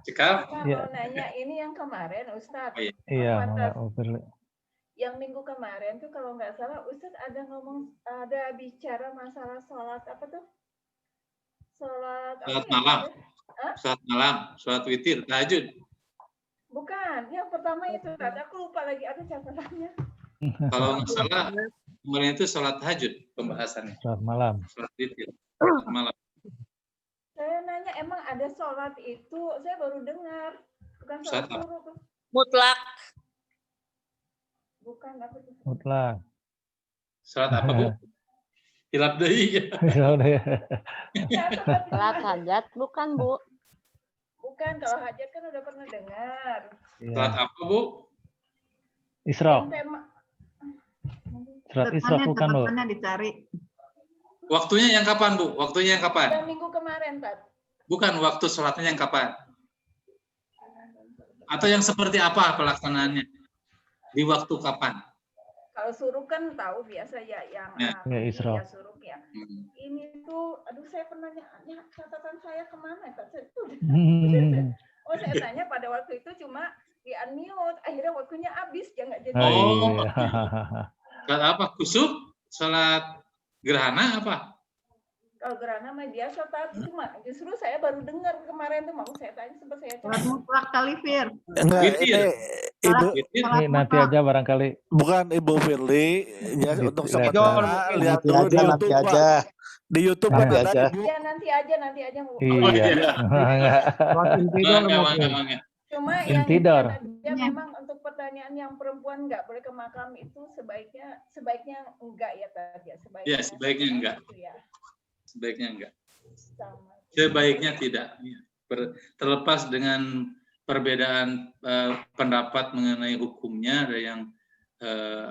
Cekap. Mau nanya ini yang kemarin Ustadz. Iya, Bu Firly. Yang minggu kemarin tuh kalau nggak salah Ustadz ada bicara masalah sholat apa tuh? Sholat malam. Sholat malam, sholat witir, tahajud. Bukan, yang pertama itu aku lupa lagi ada catatannya. Kalau nggak salah kemarin itu sholat tahajud pembahasannya. Sholat malam. Sholat witir. Sholat malam. Saya nanya emang ada sholat itu, saya baru dengar. Bukan sholat suruh. Mutlak. Bukan apa tuh? Mutlak. Salat apa, Bu? Hilap deui. Salat hajat bukan, Bu? Bukan, kalau hajat kan udah pernah dengar. Salat apa, Bu? Isra. Surat Isra bukan, Bu? Dicari. Waktunya yang kapan, Bu? Waktunya yang kapan? Udah minggu kemarin, Tat. Bukan, waktu sholatnya yang kapan? Atau yang seperti apa pelaksanaannya? Di waktu kapan? Kalau suruh kan tahu biasa ya yang Ya, Isra. ya suruh ya. Ini tuh, aduh saya pernah nanya catatan saya kemana? Oh saya tanya pada waktu itu cuma di unmute, akhirnya waktunya habis, ya nggak jadi. Oh, salat apa? Kusuk? Salat gerhana apa? Kalau gerhana mah biasa Tat, itu mah justru saya baru dengar kemarin tuh, mau saya tanya sempat saya Salat mutlak talifir. Enggak, Witir. Ibu Ini nanti aja barangkali. bukan Ibu Firly ya untuk sementara lihat Nanti dulu di aja, YouTube, nanti Pak. aja. Di YouTube kan Nanti ada aja. Ibu. ya nanti aja Bu. Iya. Enggak. Cuma yang Intidar. ya memang untuk pertanyaan yang perempuan nggak boleh ke makam itu sebaiknya enggak ya tadi ya. Ya, sebaiknya enggak. Gitu ya. Sebaiknya enggak. Sama. Sebaiknya tidak. Terlepas dengan perbedaan pendapat mengenai hukumnya, ada yang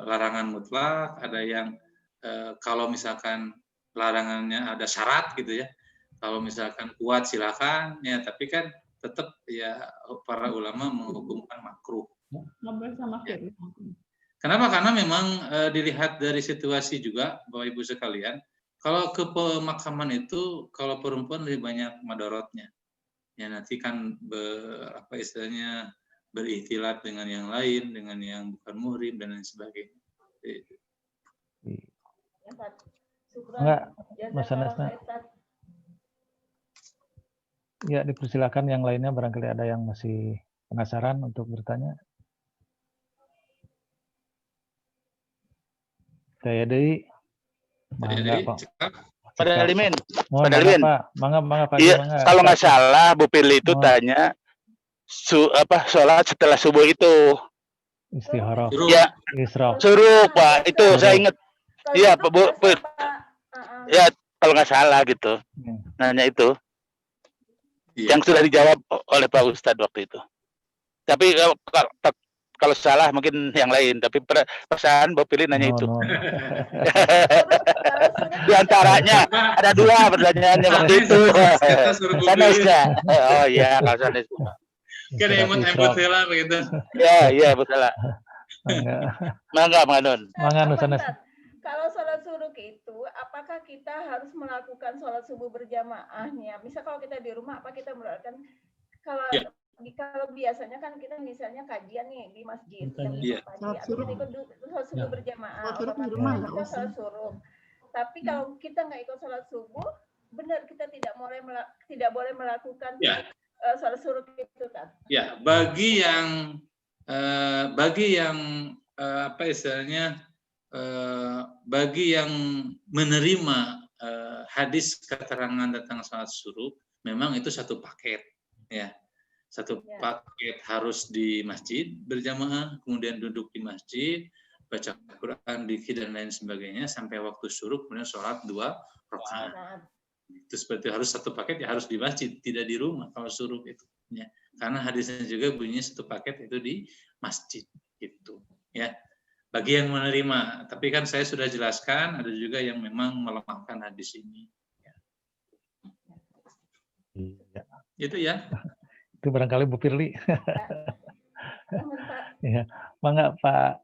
larangan mutlak, ada yang kalau misalkan larangannya ada syarat gitu ya. Kalau misalkan kuat silakan ya, tapi kan tetap ya para ulama menghukumkan makruh. Ngobrol sama Ya. Firly. Kenapa? Karena memang dilihat dari situasi juga, Bapak Ibu sekalian, kalau ke pemakaman itu kalau perempuan lebih banyak madorotnya. Ya nanti kan istilahnya berikhtilat dengan yang lain, dengan yang bukan muhrim dan lain sebagainya. Ya, Tat. Syukran. Enggak, Jazakallah Mas Anas, khair, Tat. Ya, dipersilakan yang lainnya barangkali ada yang masih penasaran untuk bertanya. Saya Dewi. Jadi, Pak. Pada Limin. Mohon Pada maaf, Limin. Pak. Mangga Pak. Iya, Mangga. kalau nggak salah Bu Firly itu Oh. tanya sholat setelah subuh itu. Istikharah. Suruh. Ya, Isra. suruh Pak. Itu saya ingat. Kalau Iya, itu Bu. biasa, Pak. Ya, kalau nggak salah gitu. Nanya itu. Iya. Yang sudah dijawab oleh Pak Ustadz waktu itu. Tapi kalau salah mungkin yang lain. Tapi pesan Bu Firly nanya itu. Di antaranya ada dua pertanyaannya waktu itu. Kita suruh Bu Firly. Sanesnya. Oh iya, kalau sanes. Kan emot-emot heula begitu. Iya, betul lah. Mangga, Nun. Mangga Nu sanes. Kalau sholat subuh itu, apakah kita harus melakukan sholat subuh berjamaahnya? Misal kalau kita di rumah, apa kita melakukan? Kalau Ya. kalau biasanya kan kita misalnya kajian nih di masjid yang Iya. pagi, Sholat atau kita suruh. ikut sholat subuh berjamaah. Sholat suruh di otomatis rumah kan nggak kita usah. sholat suruh. Tapi kalau kita nggak ikut sholat subuh, benar kita tidak boleh melakukan Ya. Sholat suruh itu kan? Ya, bagi yang apa istilahnya, bagi yang menerima hadis keterangan tentang salat suruh, memang itu satu paket, ya. Satu Ya. paket harus di masjid berjamaah, kemudian duduk di masjid, baca Quran, dzikir dan lain sebagainya sampai waktu suruh, kemudian sholat 2 rakaat. Nah, Itu seperti harus satu paket ya, harus di masjid, tidak di rumah kalau suruh itu. Ya. Karena hadisnya juga bunyinya satu paket itu di masjid gitu, ya. Bagi yang menerima, tapi kan saya sudah jelaskan ada juga yang memang melemahkan hadis ini. Ya. Iya. Itu ya. Itu barangkali Bu Firly. sementara Ya. Mangga Pak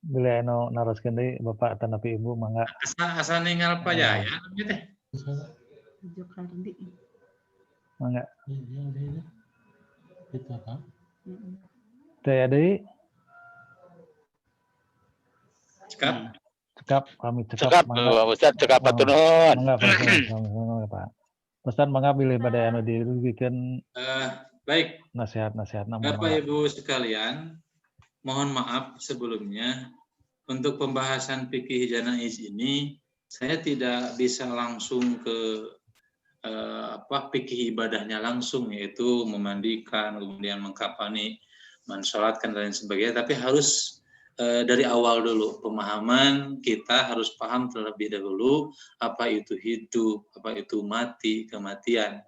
bila eno naroskeun deui Bapak tanapi Ibu mangga. Asa ninggal Pak Yaya namanya teh. Tujuh Kardi. Mangga. Itu apa? Saya deui Cekap. cekap kami Cekap, Pak Ustadz, cekap patunun. Mangga Pak. Pesan mangga bilih bade anu dirugikeun Baik, nasihat-nasihatna Bapak Ibu sekalian, mohon maaf sebelumnya untuk pembahasan fikih janaiz ini saya tidak bisa langsung ke fikih ibadahnya langsung, yaitu memandikan, kemudian mengkafani, mensolatkan dan lain sebagainya, tapi harus dari awal dulu. Pemahaman kita harus paham terlebih dahulu apa itu hidup, apa itu mati, kematian.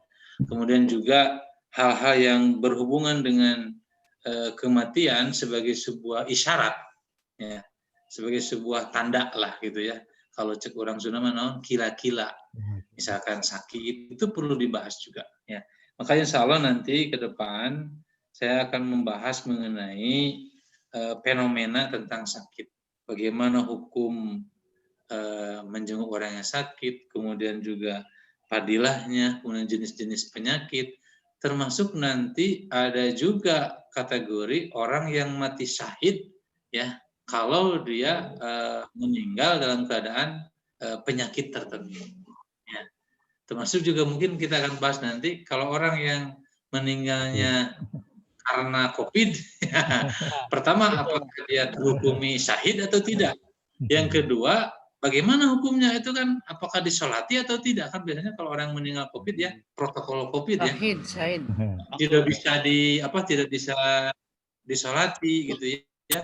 Kemudian juga hal-hal yang berhubungan dengan kematian sebagai sebuah isyarat, ya, sebagai sebuah tanda lah gitu ya. Kalau cek orang Sunda mana kila-kila, misalkan sakit, itu perlu dibahas juga. Ya. Makanya insya Allah nanti ke depan saya akan membahas mengenai fenomena tentang sakit. Bagaimana hukum menjenguk orang yang sakit, kemudian juga fadilahnya, kemudian jenis-jenis penyakit, termasuk nanti ada juga kategori orang yang mati syahid, ya, kalau dia meninggal dalam keadaan penyakit tertentu. Ya. Termasuk juga mungkin kita akan bahas nanti kalau orang yang meninggalnya karena COVID, ya, pertama apakah dia terhukumi syahid atau tidak? Yang kedua, bagaimana hukumnya itu kan, apakah disolati atau tidak? Kan biasanya kalau orang meninggal COVID ya, protokol COVID ya, Syahid. tidak bisa tidak bisa disolati gitu ya,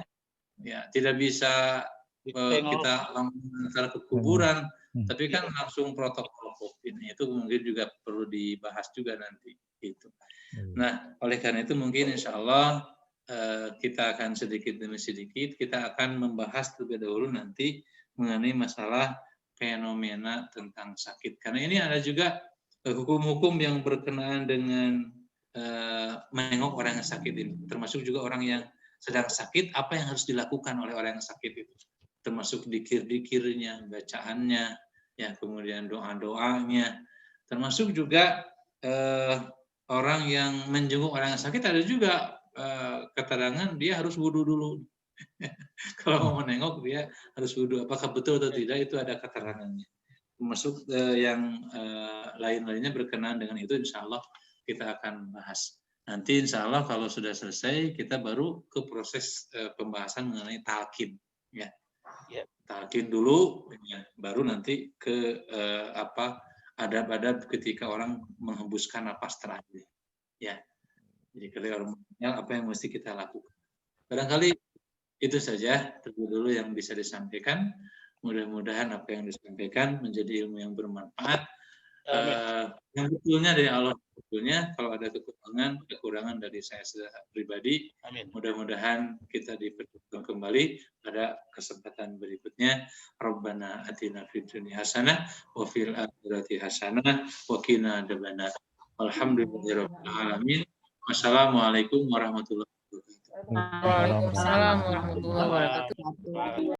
ya tidak bisa kita langsung ke kuburan, tapi kan langsung protokol COVID. Itu mungkin juga perlu dibahas juga nanti itu. Nah, oleh karena itu mungkin insya Allah kita akan sedikit demi sedikit kita akan membahas terlebih dahulu nanti mengenai masalah fenomena tentang sakit. Karena ini ada juga hukum-hukum yang berkenaan dengan menengok orang yang sakit ini. Termasuk juga orang yang sedang sakit, apa yang harus dilakukan oleh orang yang sakit itu. Termasuk dikir-dikirnya, bacaannya, ya, kemudian doa-doanya. Termasuk juga orang yang menjenguk orang yang sakit ada juga keterangan dia harus wudhu dulu. Kalau mau menengok dia harus wudhu. Apakah betul atau tidak itu ada keterangannya. Termasuk yang lain-lainnya berkenaan dengan itu, insya Allah kita akan bahas. Nanti insya Allah kalau sudah selesai kita baru ke proses pembahasan mengenai talqin. Ya. Talqin dulu, ya, baru nanti ke adab-adab ketika orang menghembuskan napas terakhir. Ya. Jadi kalau apa yang mesti kita lakukan. Barangkali itu saja terlebih dulu yang bisa disampaikan. Mudah-mudahan apa yang disampaikan menjadi ilmu yang bermanfaat. Yang betulnya dari Allah betulnya. Kalau ada kekurangan dari saya pribadi, mudah-mudahan kita dipertemukan kembali pada kesempatan berikutnya. Rabbana atina fid dunya hasanah wa fil akhirati hasanah wa qina adzabannar. Alhamdulillahirabbil alamin. Wassalamualaikum warahmatullahi wabarakatuh. Waalaikumsalam warahmatullahi wabarakatuh.